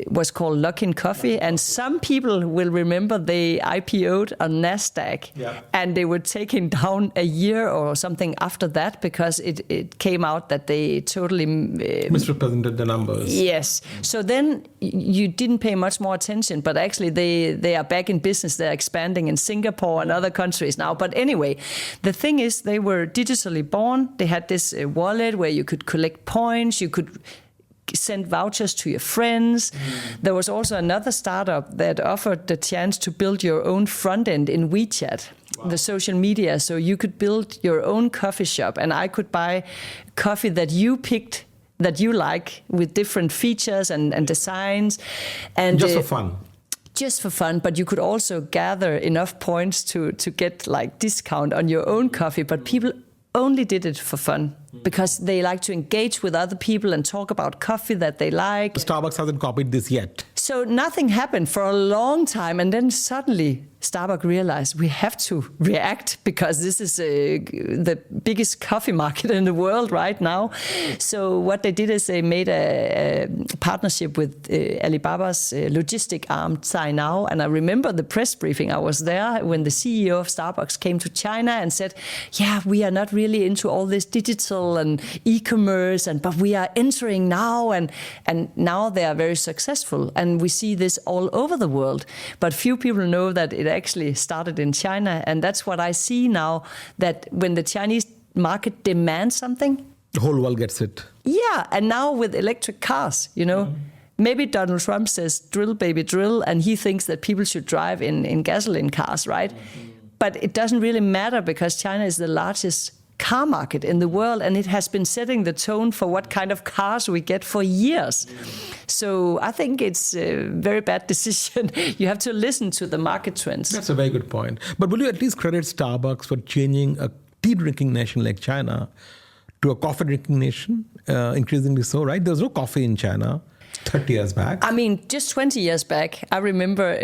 was called Luckin Coffee, and some people will remember they IPO'd on NASDAQ, and they were taken down a year or something after that because it came out that they totally misrepresented the numbers. Yes. So then you didn't pay much more attention, but actually they are back in business. They're expanding in Singapore and other countries now. But anyway, the thing is they were digitally born. They had this wallet where you could collect points. You could send vouchers to your friends. There was also another startup that offered the chance to build your own front end in WeChat, the social media. So you could build your own coffee shop, and I could buy coffee that you picked that you like with different features and designs. And just for fun. Just for fun, but you could also gather enough points to get discount on your own coffee. But people only did it for fun because they like to engage with other people and talk about coffee that they like. Starbucks hasn't copied this yet. So nothing happened for a long time, and then suddenly Starbucks realized we have to react because this is the biggest coffee market in the world right now. So what they did is they made a partnership with Alibaba's logistic arm, Cainiao. And I remember the press briefing. I was there when the CEO of Starbucks came to China and said, yeah, we are not really into all this digital and e-commerce, but we are entering now. And now they are very successful. And we see this all over the world. But few people know that it actually started in China. And that's what I see now, that when the Chinese market demands something, the whole world gets it. Yeah. And now with electric cars, maybe Donald Trump says, drill, baby, drill. And he thinks that people should drive in gasoline cars, right? But it doesn't really matter because China is the largest car market in the world, and it has been setting the tone for what kind of cars we get for years. So I think it's a very bad decision. You have to listen to the market trends. That's a very good point. But will you at least credit Starbucks for changing a tea-drinking nation like China to a coffee-drinking nation, increasingly so, right? There's no coffee in China 30 years back. I mean, just 20 years back, I remember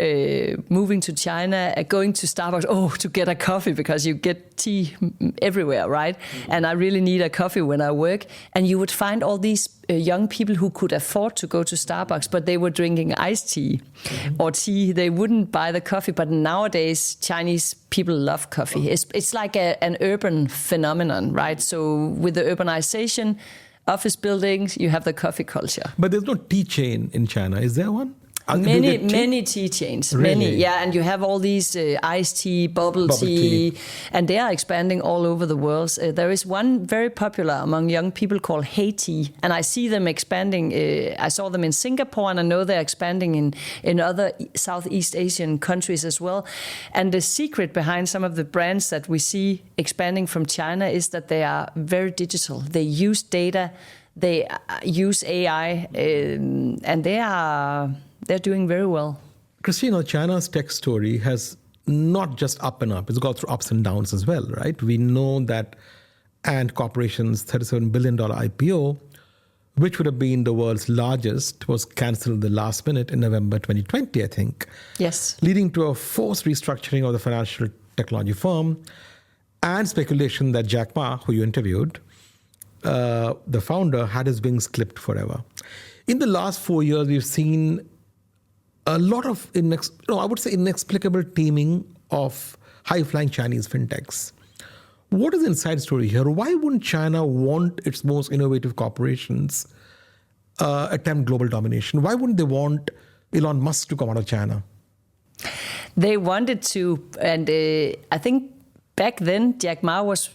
moving to China, going to Starbucks, to get a coffee because you get tea everywhere, right? And I really need a coffee when I work. And you would find all these young people who could afford to go to Starbucks, but they were drinking iced tea or tea. They wouldn't buy the coffee. But nowadays, Chinese people love coffee. It's like an urban phenomenon, right? So with the urbanization, office buildings, you have the coffee culture. But there's no tea chain in China. Is there one? Many tea chains. Really? Many, yeah. And you have all these iced tea, bubble tea, and they are expanding all over the world. There is one very popular among young people called Hey Tea, and I see them expanding. I saw them in Singapore, and I know they're expanding in other Southeast Asian countries as well. And the secret behind some of the brands that we see expanding from China is that they are very digital. They use data, they use AI, and they're doing very well. Christina, China's tech story has not just up and up. It's got through ups and downs as well, right? We know that Ant Corporation's $37 billion IPO, which would have been the world's largest, was cancelled the last minute in November 2020, I think. Yes. Leading to a forced restructuring of the financial technology firm. and speculation that Jack Ma, who you interviewed, the founder, had his wings clipped forever. In the last 4 years, we've seen a lot of, I would say, inexplicable teaming of high-flying Chinese fintechs. What is the inside story here? Why wouldn't China want its most innovative corporations attempt global domination? Why wouldn't they want Elon Musk to come out of China? They wanted to, and I think back then Jack Ma was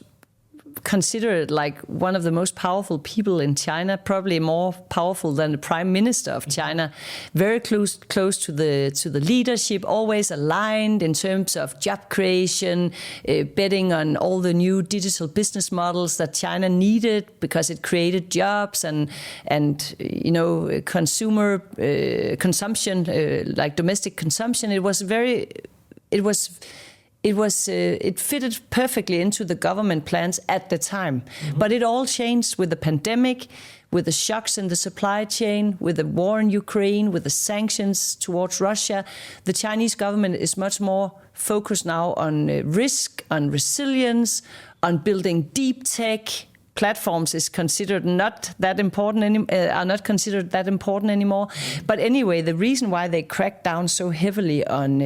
considered like one of the most powerful people in China, probably more powerful than the prime minister of China. Very close to the leadership, always aligned in terms of job creation, betting on all the new digital business models that China needed because it created jobs and consumer consumption, like domestic consumption. It fitted perfectly into the government plans at the time. Mm-hmm. But it all changed with the pandemic, with the shocks in the supply chain, with the war in Ukraine, with the sanctions towards Russia. The Chinese government is much more focused now on risk, on resilience, on building deep tech. Platforms is considered not that important are not considered that important anymore. But anyway, the reason why they cracked down so heavily on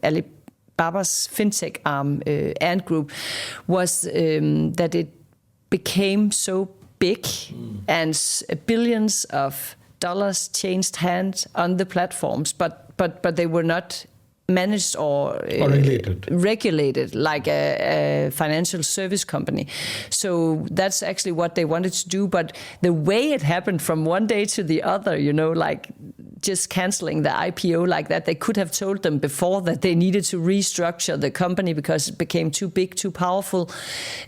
Alibaba's fintech arm, Ant Group, was that it became so big and billions of dollars changed hands on the platforms, but they were not managed or regulated like a financial service company. So that's actually what they wanted to do. But the way it happened from one day to the other, like just canceling the IPO like that, they could have told them before that they needed to restructure the company because it became too big, too powerful.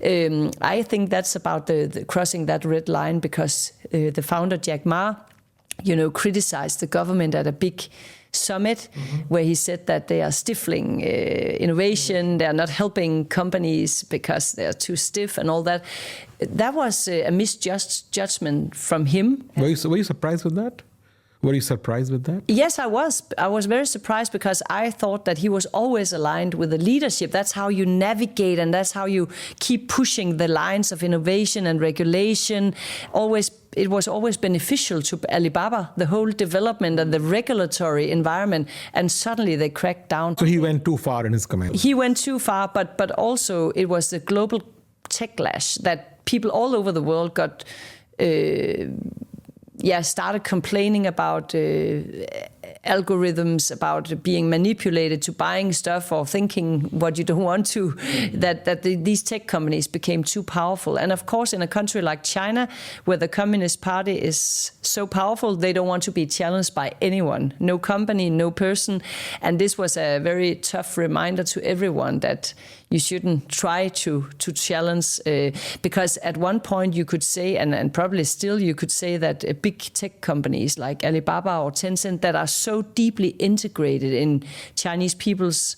I think that's about the crossing that red line because the founder, Jack Ma, criticized the government at a big summit where he said that they are stifling innovation, they are not helping companies because they are too stiff and all that. That was a misjudgment from him. Were you surprised with that? Were you surprised with that? Yes, I was. I was very surprised because I thought that he was always aligned with the leadership. That's how you navigate and that's how you keep pushing the lines of innovation and regulation. It was always beneficial to Alibaba, the whole development and the regulatory environment, and suddenly they cracked down. So he went too far in his comment. He went too far, but also it was the global techlash that people all over the world got started complaining about algorithms, about being manipulated to buying stuff or thinking what you don't want to, these tech companies became too powerful. And of course, in a country like China, where the Communist Party is so powerful, they don't want to be challenged by anyone, no company, no person. And this was a very tough reminder to everyone that you shouldn't try to challenge, because at one point you could say, and probably still you could say that big tech companies like Alibaba or Tencent that are so deeply integrated in Chinese people's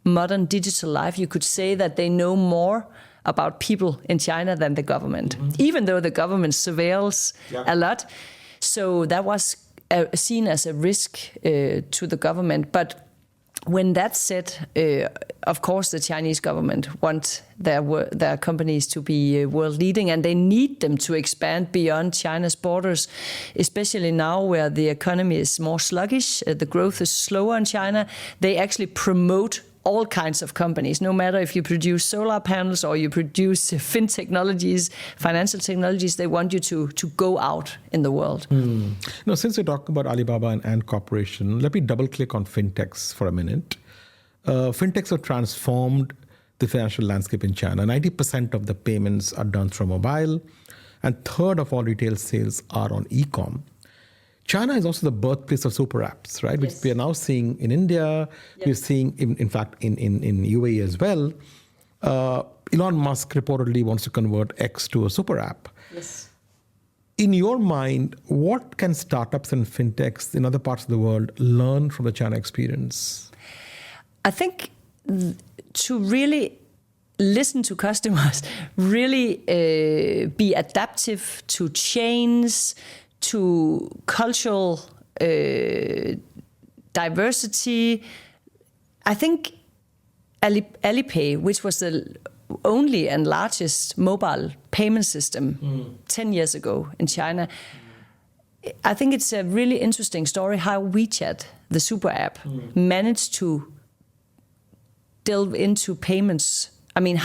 modern digital life, you could say that they know more about people in China than the government, even though the government surveils a lot. So that was seen as a risk to the government. But when that's said, of course, the Chinese government want their companies to be world leading, and they need them to expand beyond China's borders, especially now where the economy is more sluggish, the growth is slower in China. They actually promote all kinds of companies, no matter if you produce solar panels or you produce fintechnologies, financial technologies, they want you to go out in the world. Now, since we're talking about Alibaba and Ant Corporation, let me double click on fintechs for a minute. Fintechs have transformed the financial landscape in China. 90% of the payments are done through mobile, and a third of all retail sales are on e-com. China is also the birthplace of super apps, right? Yes. Which we are now seeing in India. Yes. We're seeing, in fact, in UAE as well. Elon Musk reportedly wants to convert X to a super app. Yes. In your mind, what can startups and fintechs in other parts of the world learn from the China experience? I think to really listen to customers, really be adaptive to change, to cultural diversity. I think Alipay, which was the only and largest mobile payment system 10 years ago in China. I think it's a really interesting story how WeChat, the super app, managed to delve into payments. I mean,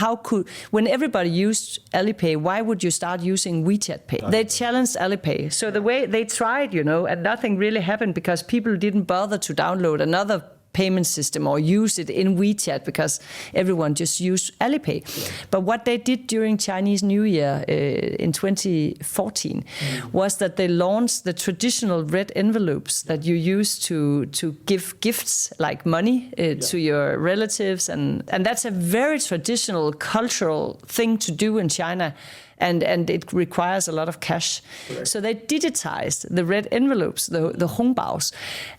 when everybody used Alipay, why would you start using WeChat Pay? They challenged Alipay. So the way they tried, and nothing really happened because people didn't bother to download another payment system or use it in WeChat because everyone just used Alipay. Yeah. But what they did during Chinese New Year in 2014 was that they launched the traditional red envelopes that you use to give gifts like money to your relatives. And that's a very traditional cultural thing to do in China. And it requires a lot of cash. Correct. So they digitized the red envelopes, the hongbaos.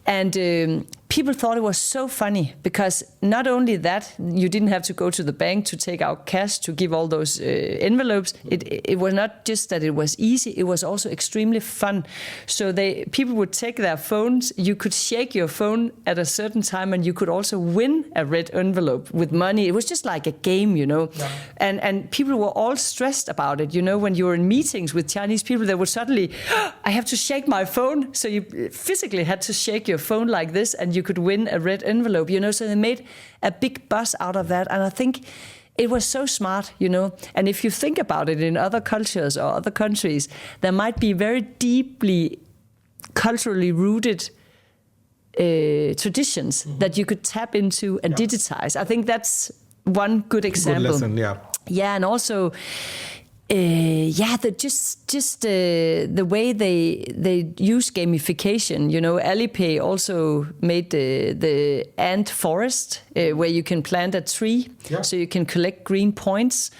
And people thought it was so funny because not only that, you didn't have to go to the bank to take out cash to give all those envelopes. It was not just that it was easy, it was also extremely fun. So people would take their phones, you could shake your phone at a certain time and you could also win a red envelope with money. It was just like a game, Yeah. And people were all stressed about it. When you were in meetings with Chinese people, they would suddenly, I have to shake my phone. So you physically had to shake your phone like this and you could win a red envelope, So they made a big buzz out of that. And I think it was so smart, And if you think about it in other cultures or other countries, there might be very deeply culturally rooted traditions that you could tap into and digitize. I think that's one good example. Good lesson, yeah. Yeah, and also... the way they use gamification. Alipay also made the ant forest where you can plant a tree, so you can collect green points.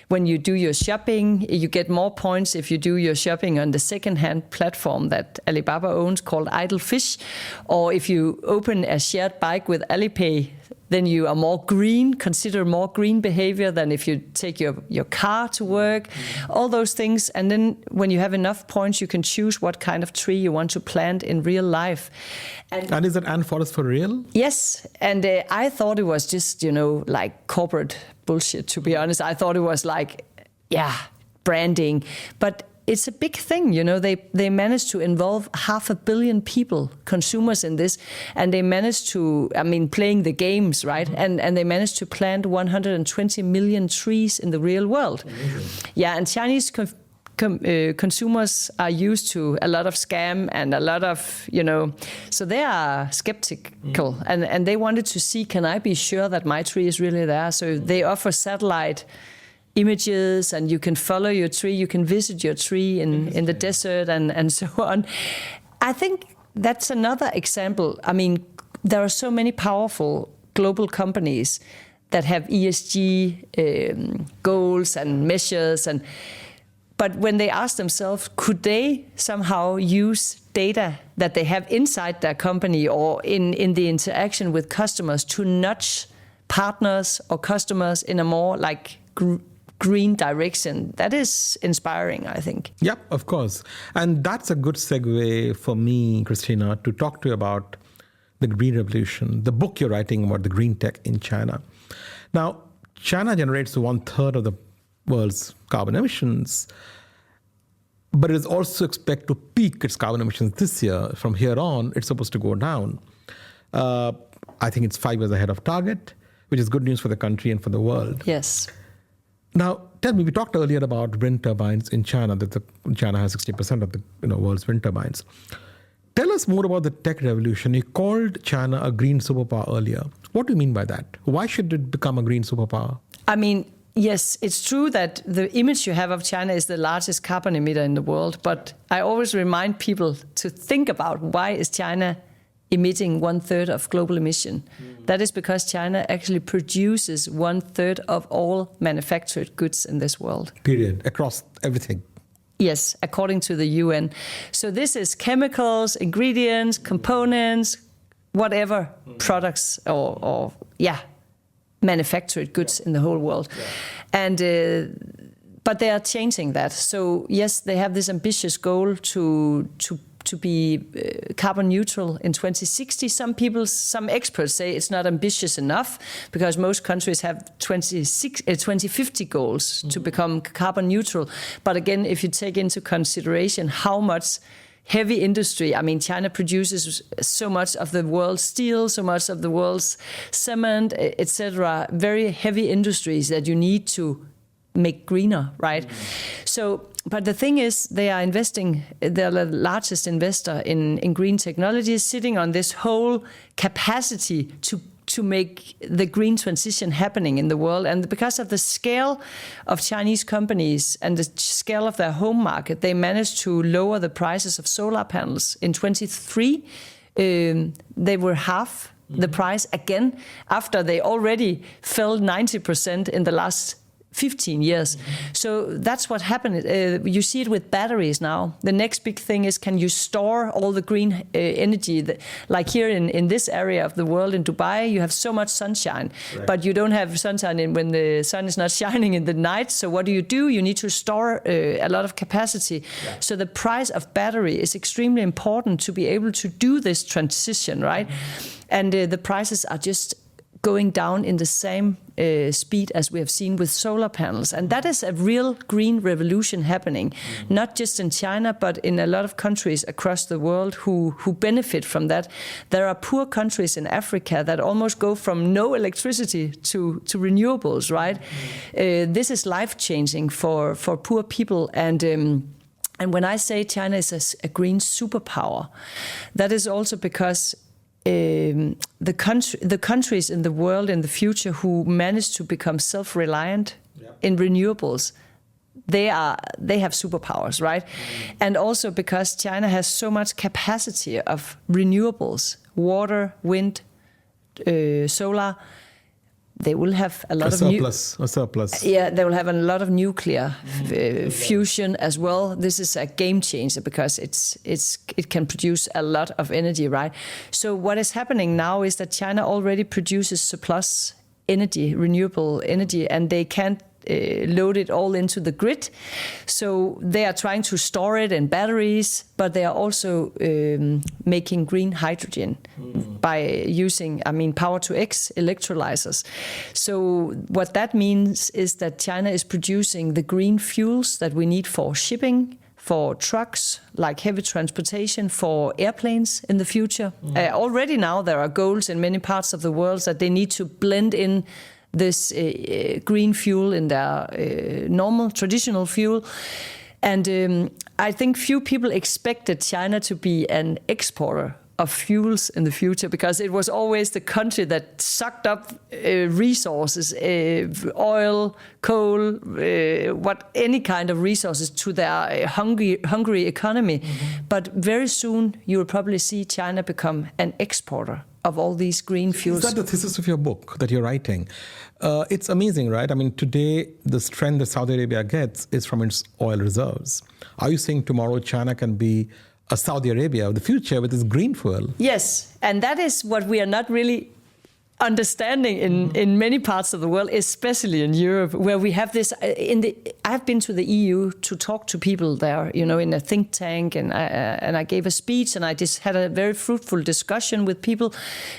When you do your shopping, you get more points if you do your shopping on the second-hand platform that Alibaba owns called Idle Fish. Or if you open a shared bike with Alipay, then you are more green, consider more green behavior than if you take your car to work, all those things. And then when you have enough points, you can choose what kind of tree you want to plant in real life. And is that ant forest for real? Yes. And I thought it was just, like corporate bullshit, to be honest. I thought it was like, branding. But it's a big thing, They managed to involve 500 million people, consumers in this, and they managed to, playing the games, right? And they managed to plant 120 million trees in the real world. Amazing. Yeah, and Chinese consumers are used to a lot of scam and a lot of, so they are skeptical, and they wanted to see, can I be sure that my tree is really there? So they offer satellite images, and you can follow your tree, you can visit your tree in the desert and so on. I think that's another example. There are so many powerful global companies that have ESG goals and measures, but when they ask themselves, could they somehow use data that they have inside their company or in the interaction with customers to nudge partners or customers in a more green direction? That is inspiring, I think. Yeah, of course. And that's a good segue for me, Christina, to talk to you about the Green Revolution, the book you're writing about the green tech in China. Now, China generates 1/3 of the world's carbon emissions, but it is also expected to peak its carbon emissions this year. From here on, it's supposed to go down. I think it's 5 years ahead of target, which is good news for the country and for the world. Yes. Now, tell me, we talked earlier about wind turbines in China, that China has 60% of the world's wind turbines. Tell us more about the tech revolution. You called China a green superpower earlier. What do you mean by that? Why should it become a green superpower? Yes, it's true that the image you have of China is the largest carbon emitter in the world, but I always remind people to think about why is China emitting 1/3 of global emission. That is because China actually produces 1/3 of all manufactured goods in this world. Period. Across everything. Yes, according to the UN. So this is chemicals, ingredients, components, whatever products or manufactured goods in the whole world. Yeah. And but they are changing that. So yes, they have this ambitious goal to to be carbon neutral in 2060. Some experts say it's not ambitious enough because most countries have 2050 goals to become carbon neutral. But again, if you take into consideration how much heavy industry, I mean, China produces so much of the world's steel, so much of the world's cement, etc. Very heavy industries that you need to make greener, right? So, but the thing is, they're the largest investor in green technologies, sitting on this whole capacity to make the green transition happening in the world. And because of the scale of Chinese companies and the scale of their home market, they managed to lower the prices of solar panels. In 2023, they were half the price again, after they already fell 90% in the last 15 years. So that's what happened. You see it with batteries now. The next big thing is, can you store all the green energy? Like here in this area of the world, in Dubai, you have so much sunshine, but you don't have sunshine when the sun is not shining in the night. So what do? You need to store a lot of capacity. So the price of battery is extremely important to be able to do this transition, right? And the prices are just going down in the same speed as we have seen with solar panels. And that is a real green revolution happening, not just in China, but in a lot of countries across the world who benefit from that. There are poor countries in Africa that almost go from no electricity to renewables, right? This is life-changing for poor people. And when I say China is a green superpower, that is also because the countries in the world in the future who manage to become self-reliant in renewables, they have superpowers, right? And also because China has so much capacity of renewables, water, wind, solar. They will have a lot of surplus. Yeah, they will have a lot of nuclear fusion as well. This is a game changer because it can produce a lot of energy, right? So what is happening now is that China already produces surplus energy, renewable energy, and they can't load it all into the grid. So they are trying to store it in batteries, but they are also making green hydrogen by using, power-to-X electrolyzers. So what that means is that China is producing the green fuels that we need for shipping, for trucks, like heavy transportation, for airplanes in the future. Already now there are goals in many parts of the world that they need to blend in this green fuel in their normal, traditional fuel. And I think few people expected China to be an exporter of fuels in the future, because it was always the country that sucked up resources, oil, coal, any kind of resources to their hungry economy. But very soon you will probably see China become an exporter of all these green fuels. Is that the thesis of your book that you're writing? It's amazing, right? Today, the strength that Saudi Arabia gets is from its oil reserves. Are you saying tomorrow China can be a Saudi Arabia of the future with its green fuel? Yes, and that is what we are not really understanding in many parts of the world, especially in Europe, where we have this. I've been to the EU to talk to people there, in a think tank, and I gave a speech, and I just had a very fruitful discussion with people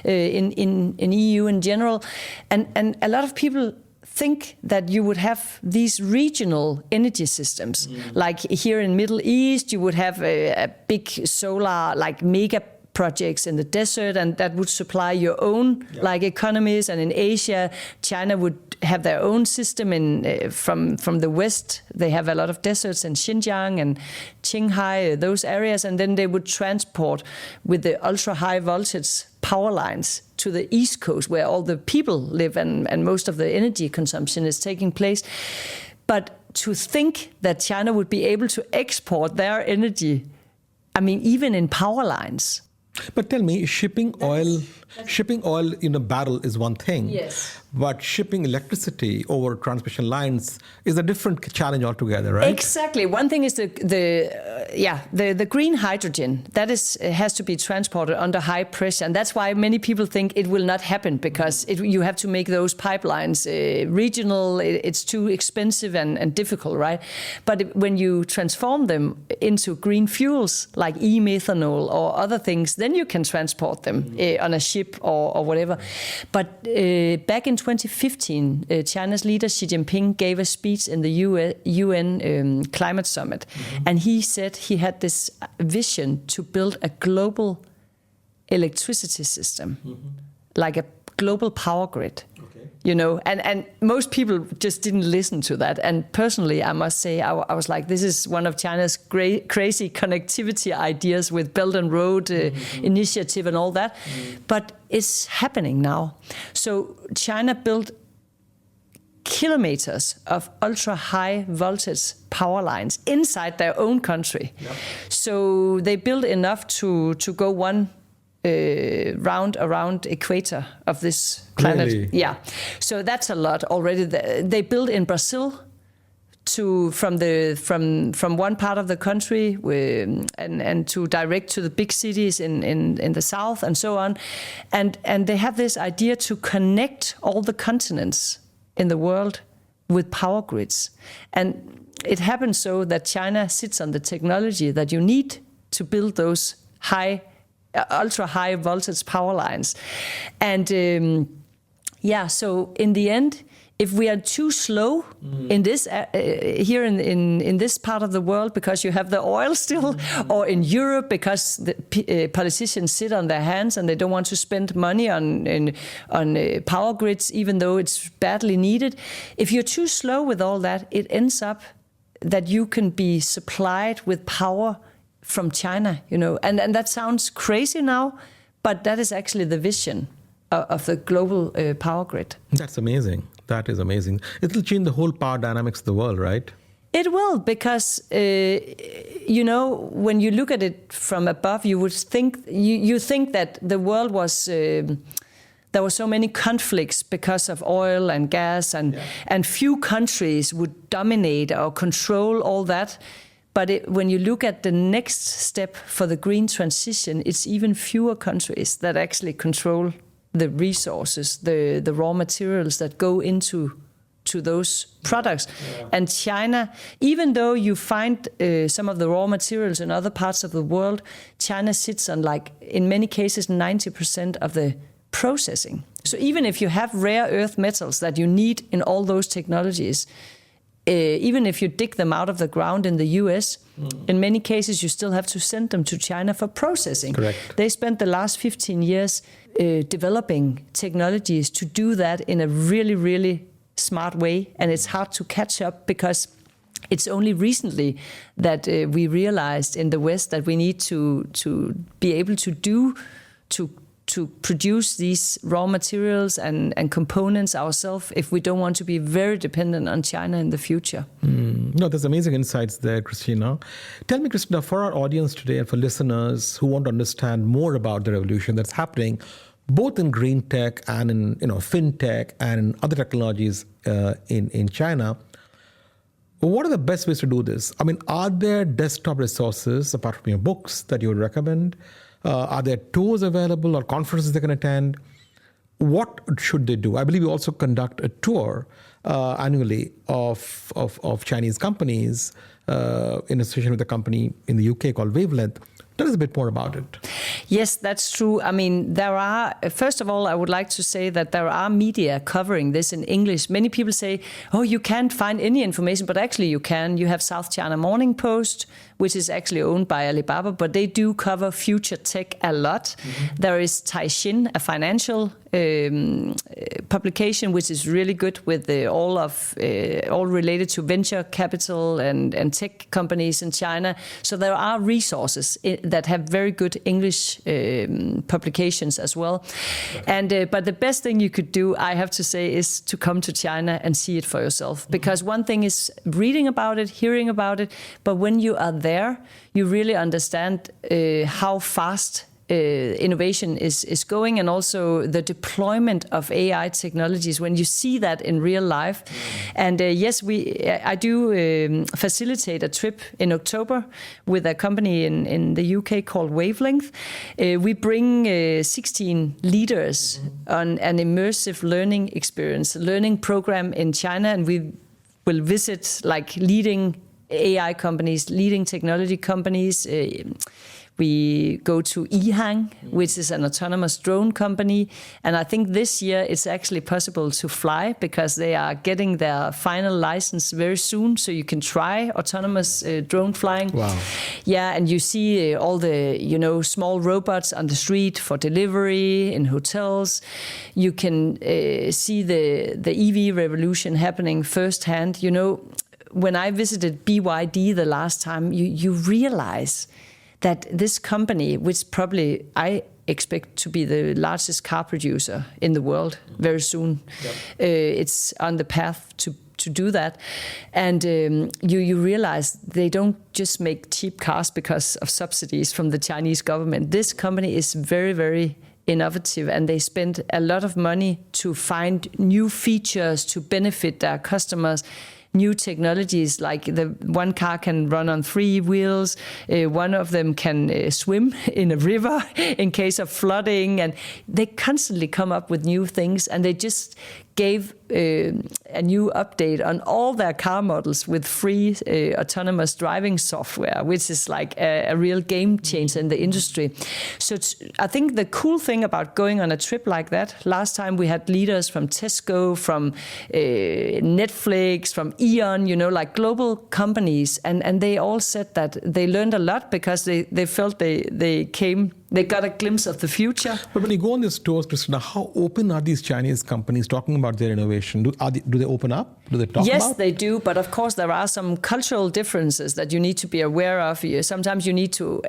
in EU in general, and a lot of people think that you would have these regional energy systems. Like here in Middle East, you would have a big solar, like mega projects in the desert, and that would supply your own economies. And in Asia, China would have their own system. From the west, they have a lot of deserts in Xinjiang and Qinghai, those areas, and then they would transport with the ultra high voltage power lines to the East Coast, where all the people live and most of the energy consumption is taking place. But to think that China would be able to export their energy, even in power lines. But tell me, shipping oil in a barrel is one thing. Yes. But shipping electricity over transmission lines is a different challenge altogether, right? Exactly. One thing is the the green hydrogen, that has to be transported under high pressure. And that's why many people think it will not happen, because you have to make those pipelines regional. It's too expensive and difficult, right? But when you transform them into green fuels like e-methanol or other things, then you can transport them on a ship or whatever. But back in 2015, China's leader Xi Jinping gave a speech in the UN Climate Summit. And he said he had this vision to build a global electricity system, like a global power grid. You know, and most people just didn't listen to that. And personally, I must say, I was like, this is one of China's crazy connectivity ideas with Belt and Road initiative and all that. But it's happening now. So China built kilometers of ultra-high voltage power lines inside their own country. Yep. So they built enough to go one round around equator of this planet. Really? Yeah. So that's a lot already. They built in Brazil from one part of the country and to direct to the big cities in the south and so on. And they have this idea to connect all the continents in the world with power grids. And it happens so that China sits on the technology that you need to build those ultra-high voltage power lines. And so in the end, if we are too slow in this here in this part of the world, because you have the oil still, or in Europe because the politicians sit on their hands and they don't want to spend money on power grids, even though it's badly needed. If you're too slow with all that, it ends up that you can be supplied with power from China, you know, and that sounds crazy now, but that is actually the vision of the global power grid. That's amazing. That is amazing. It'll change the whole power dynamics of the world, right? It will, because when you look at it from above, you would think you think that the world was there were so many conflicts because of oil and gas, and few countries would dominate or control all that. But when you look at the next step for the green transition, it's even fewer countries that actually control the resources, the raw materials that go into those products. Yeah. And China, even though you find some of the raw materials in other parts of the world, China sits on, like, in many cases, 90% of the processing. So even if you have rare earth metals that you need in all those technologies, even if you dig them out of the ground in the US, in many cases you still have to send them to China for processing. Correct. They spent the last 15 years developing technologies to do that in a really, really smart way. And it's hard to catch up, because it's only recently that we realized in the West that we need to be able to produce these raw materials and components ourselves if we don't want to be very dependent on China in the future. No, there's amazing insights there, Christina. Tell me, Christina, for our audience today and for listeners who want to understand more about the revolution that's happening, both in green tech and in fintech and in other technologies in China, what are the best ways to do this? I mean, are there desktop resources, apart from your books, that you would recommend? Are there tours available or conferences they can attend? What should they do? I believe you also conduct a tour annually of Chinese companies in association with a company in the UK called Wavelength. Tell us a bit more about it. Yes, that's true. I mean, first of all, I would like to say that there are media covering this in English. Many people say, oh, you can't find any information, but actually you can. You have South China Morning Post, which is actually owned by Alibaba, but they do cover future tech a lot. Mm-hmm. There is Taixin, a financial publication, which is really good with all related to venture capital and tech companies in China. So there are resources that have very good English publications as well. Okay. But the best thing you could do, I have to say, is to come to China and see it for yourself. Mm-hmm. Because one thing is reading about it, hearing about it, but when you are there, you really understand how fast innovation is going, and also the deployment of AI technologies when you see that in real life. And yes, I do facilitate a trip in October with a company in the UK called Wavelength. We bring 16 leaders on an immersive learning program in China, and we will visit like leading AI companies, leading technology companies. We go to EHang, which is an autonomous drone company. And I think this year it's actually possible to fly because they are getting their final license very soon. So you can try autonomous drone flying. Wow. Yeah, and you see all the, small robots on the street for delivery in hotels. You can see the EV revolution happening firsthand. When I visited BYD the last time, you realize that this company, which probably I expect to be the largest car producer in the world very soon, it's on the path to do that. And you realize they don't just make cheap cars because of subsidies from the Chinese government. This company is very, very innovative, and they spend a lot of money to find new features to benefit their customers. New technologies, like the one car can run on 3 wheels, one of them can swim in a river in case of flooding, and they constantly come up with new things, and they just gave a new update on all their car models with free autonomous driving software, which is like a real game changer in the industry. So I think the cool thing about going on a trip like that, last time we had leaders from Tesco, from Netflix, from Eon, like global companies, and they all said that they learned a lot because they felt they got a glimpse of the future. But when you go on these tours, Christina, how open are these Chinese companies talking about their innovation? Do they open up? Do they talk about? Yes, they do. But of course, there are some cultural differences that you need to be aware of. Sometimes you need to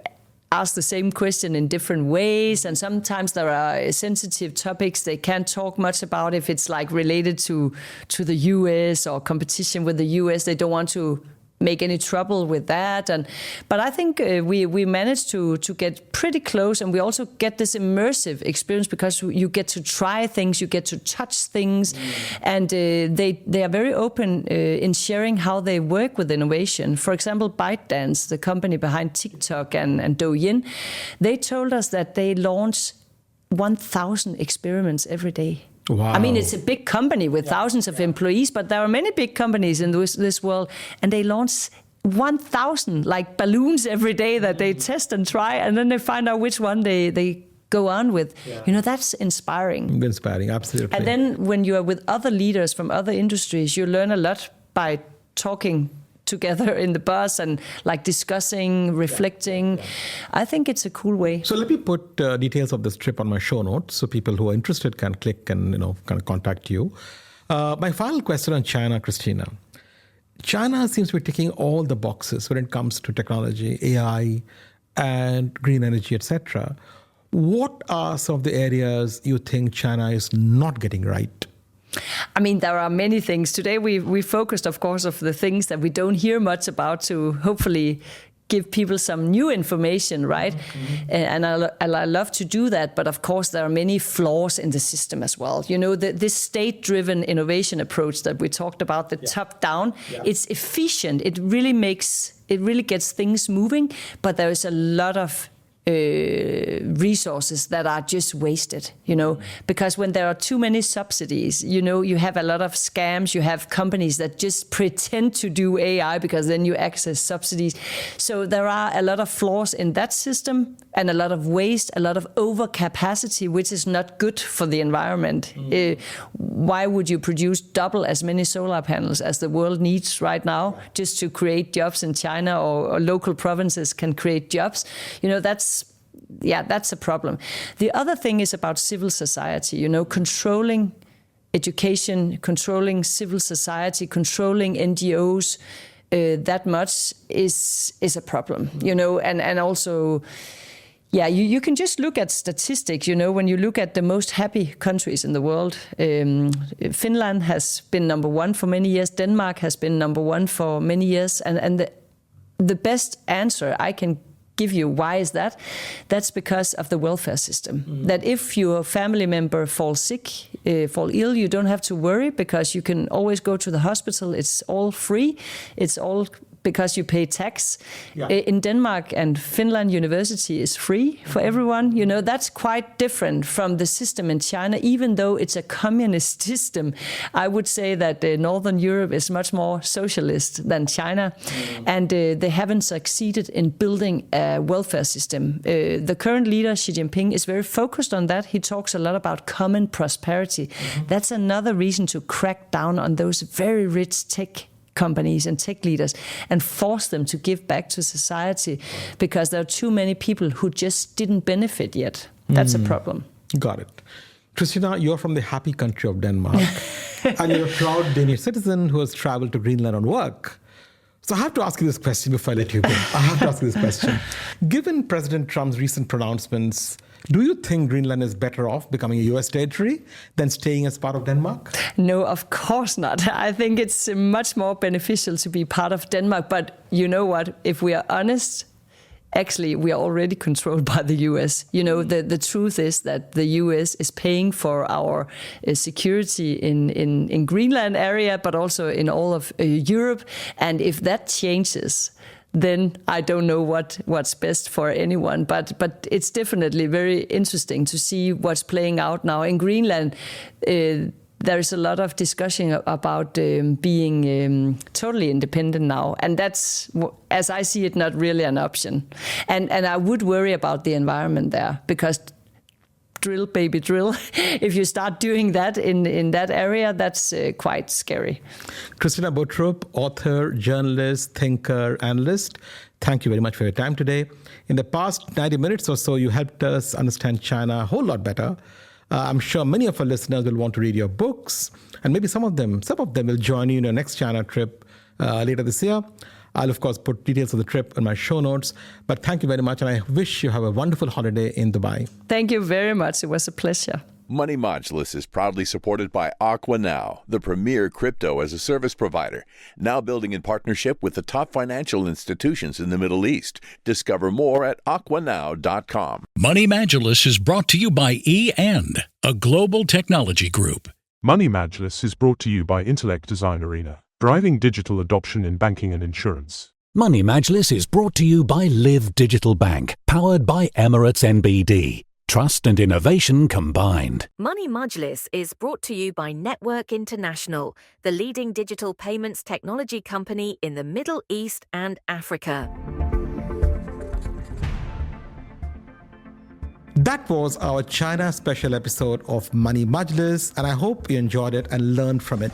ask the same question in different ways, and sometimes there are sensitive topics they can't talk much about if it's like related to the US or competition with the US. They don't want to make any trouble with that. But I think we managed to get pretty close, and we also get this immersive experience because you get to try things, you get to touch things, and they are very open in sharing how they work with innovation. For example, Byte Dance, the company behind TikTok and Douyin, they told us that they launch 1,000 experiments every day. Wow. I mean, it's a big company with thousands of employees, but there are many big companies in this world, and they launch 1,000 like balloons every day that they test and try, and then they find out which one they go on with. That's inspiring. Inspiring, absolutely. And then when you are with other leaders from other industries, you learn a lot by talking together in the bus and like discussing, reflecting. I think it's a cool way. So let me put details of this trip on my show notes so people who are interested can click and kind of contact you. My final question on China, Christina. China seems to be ticking all the boxes when it comes to technology, AI, and green energy, etc. What are some of the areas you think China is not getting right? I mean, there are many things. Today we focused, of course, on the things that we don't hear much about to hopefully give people some new information, right? And I love to do that. But of course, there are many flaws in the system as well. This state-driven innovation approach that we talked about, the top-down, it's efficient. It really gets things moving. But there is a lot of resources that are just wasted, because when there are too many subsidies, you have a lot of scams, you have companies that just pretend to do AI because then you access subsidies. So there are a lot of flaws in that system and a lot of waste, a lot of overcapacity, which is not good for the environment. Why would you produce double as many solar panels as the world needs right now just to create jobs in China, or local provinces can create jobs? That's a problem. The other thing is about civil society, controlling education, controlling civil society, controlling NGOs, that much is a problem, and also, you can just look at statistics, when you look at the most happy countries in the world. Finland has been number one for many years. Denmark has been number one for many years. And the best answer I can give you. Why is that? That's because of the welfare system. That if your family member falls sick, fall ill, you don't have to worry because you can always go to the hospital. It's all free. It's all because you pay tax. Yeah. In Denmark and Finland, university is free for everyone. You know, that's quite different from the system in China. Even though it's a communist system, I would say that Northern Europe is much more socialist than China. And they haven't succeeded in building a welfare system. The current leader, Xi Jinping, is very focused on that. He talks a lot about common prosperity. That's another reason to crack down on those very rich tech companies and tech leaders and force them to give back to society, because there are too many people who just didn't benefit yet. That's a problem. Got it. Christina, you're from the happy country of Denmark, and you're a proud Danish citizen who has traveled to Greenland on work. So I have to ask you this question before I let you go. Given President Trump's recent pronouncements, do you think Greenland is better off becoming a US territory than staying as part of Denmark? No, of course not. I think it's much more beneficial to be part of Denmark. But you know what? If we are honest, actually, we are already controlled by the US. You know, the truth is that the US is paying for our security in Greenland area, but also in all of Europe. And if that changes, then I don't know what's best for anyone. But it's definitely very interesting to see what's playing out now. In Greenland, there is a lot of discussion about being totally independent now. And that's, as I see it, not really an option. And I would worry about the environment there, because drill, baby, drill. If you start doing that in that area, that's quite scary. Christina Boutrup, author, journalist, thinker, analyst, thank you very much for your time today. In the past 90 minutes or so, you helped us understand China a whole lot better. I'm sure many of our listeners will want to read your books, and maybe some of them will join you in your next China trip later this year. I'll, of course, put details of the trip in my show notes. But thank you very much, and I wish you have a wonderful holiday in Dubai. Thank you very much. It was a pleasure. Money Majlis is proudly supported by Aqua Now, the premier crypto-as-a-service provider, now building in partnership with the top financial institutions in the Middle East. Discover more at aquanow.com. Money Majlis is brought to you by E&, a global technology group. Money Majlis is brought to you by Intellect Design Arena, driving digital adoption in banking and insurance. Money Majlis is brought to you by Live Digital Bank, powered by Emirates NBD. Trust and innovation combined. Money Majlis is brought to you by Network International, the leading digital payments technology company in the Middle East and Africa. That was our China special episode of Money Majlis, and I hope you enjoyed it and learned from it.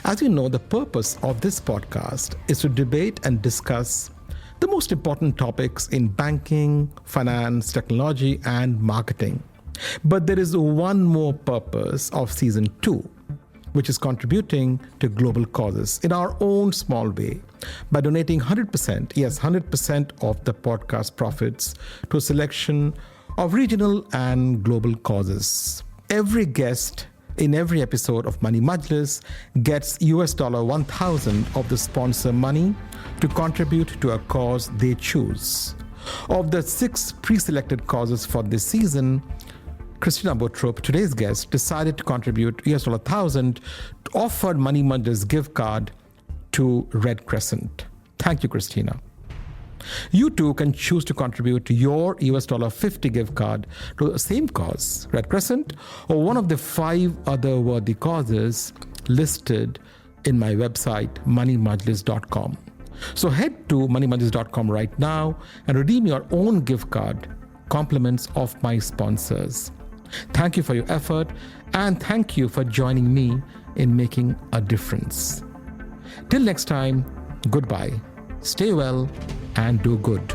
As you know, the purpose of this podcast is to debate and discuss the most important topics in banking, finance, technology, and marketing. But there is one more purpose of season 2, which is contributing to global causes in our own small way by donating 100% of the podcast profits to a selection of regional and global causes. Every guest in every episode of Money Majlis gets $1,000 of the sponsor money to contribute to a cause they choose. Of the 6 pre-selected causes for this season, Christina Boutrup, today's guest, decided to contribute $1,000 to offered Money Majlis gift card to Red Crescent. Thank you, Christina. You too can choose to contribute to your $50 gift card to the same cause, Red Crescent, or one of the 5 other worthy causes listed in my website, moneymajlis.com. So head to moneymajlis.com right now and redeem your own gift card, compliments of my sponsors. Thank you for your effort, and thank you for joining me in making a difference. Till next time, goodbye. Stay well and do good.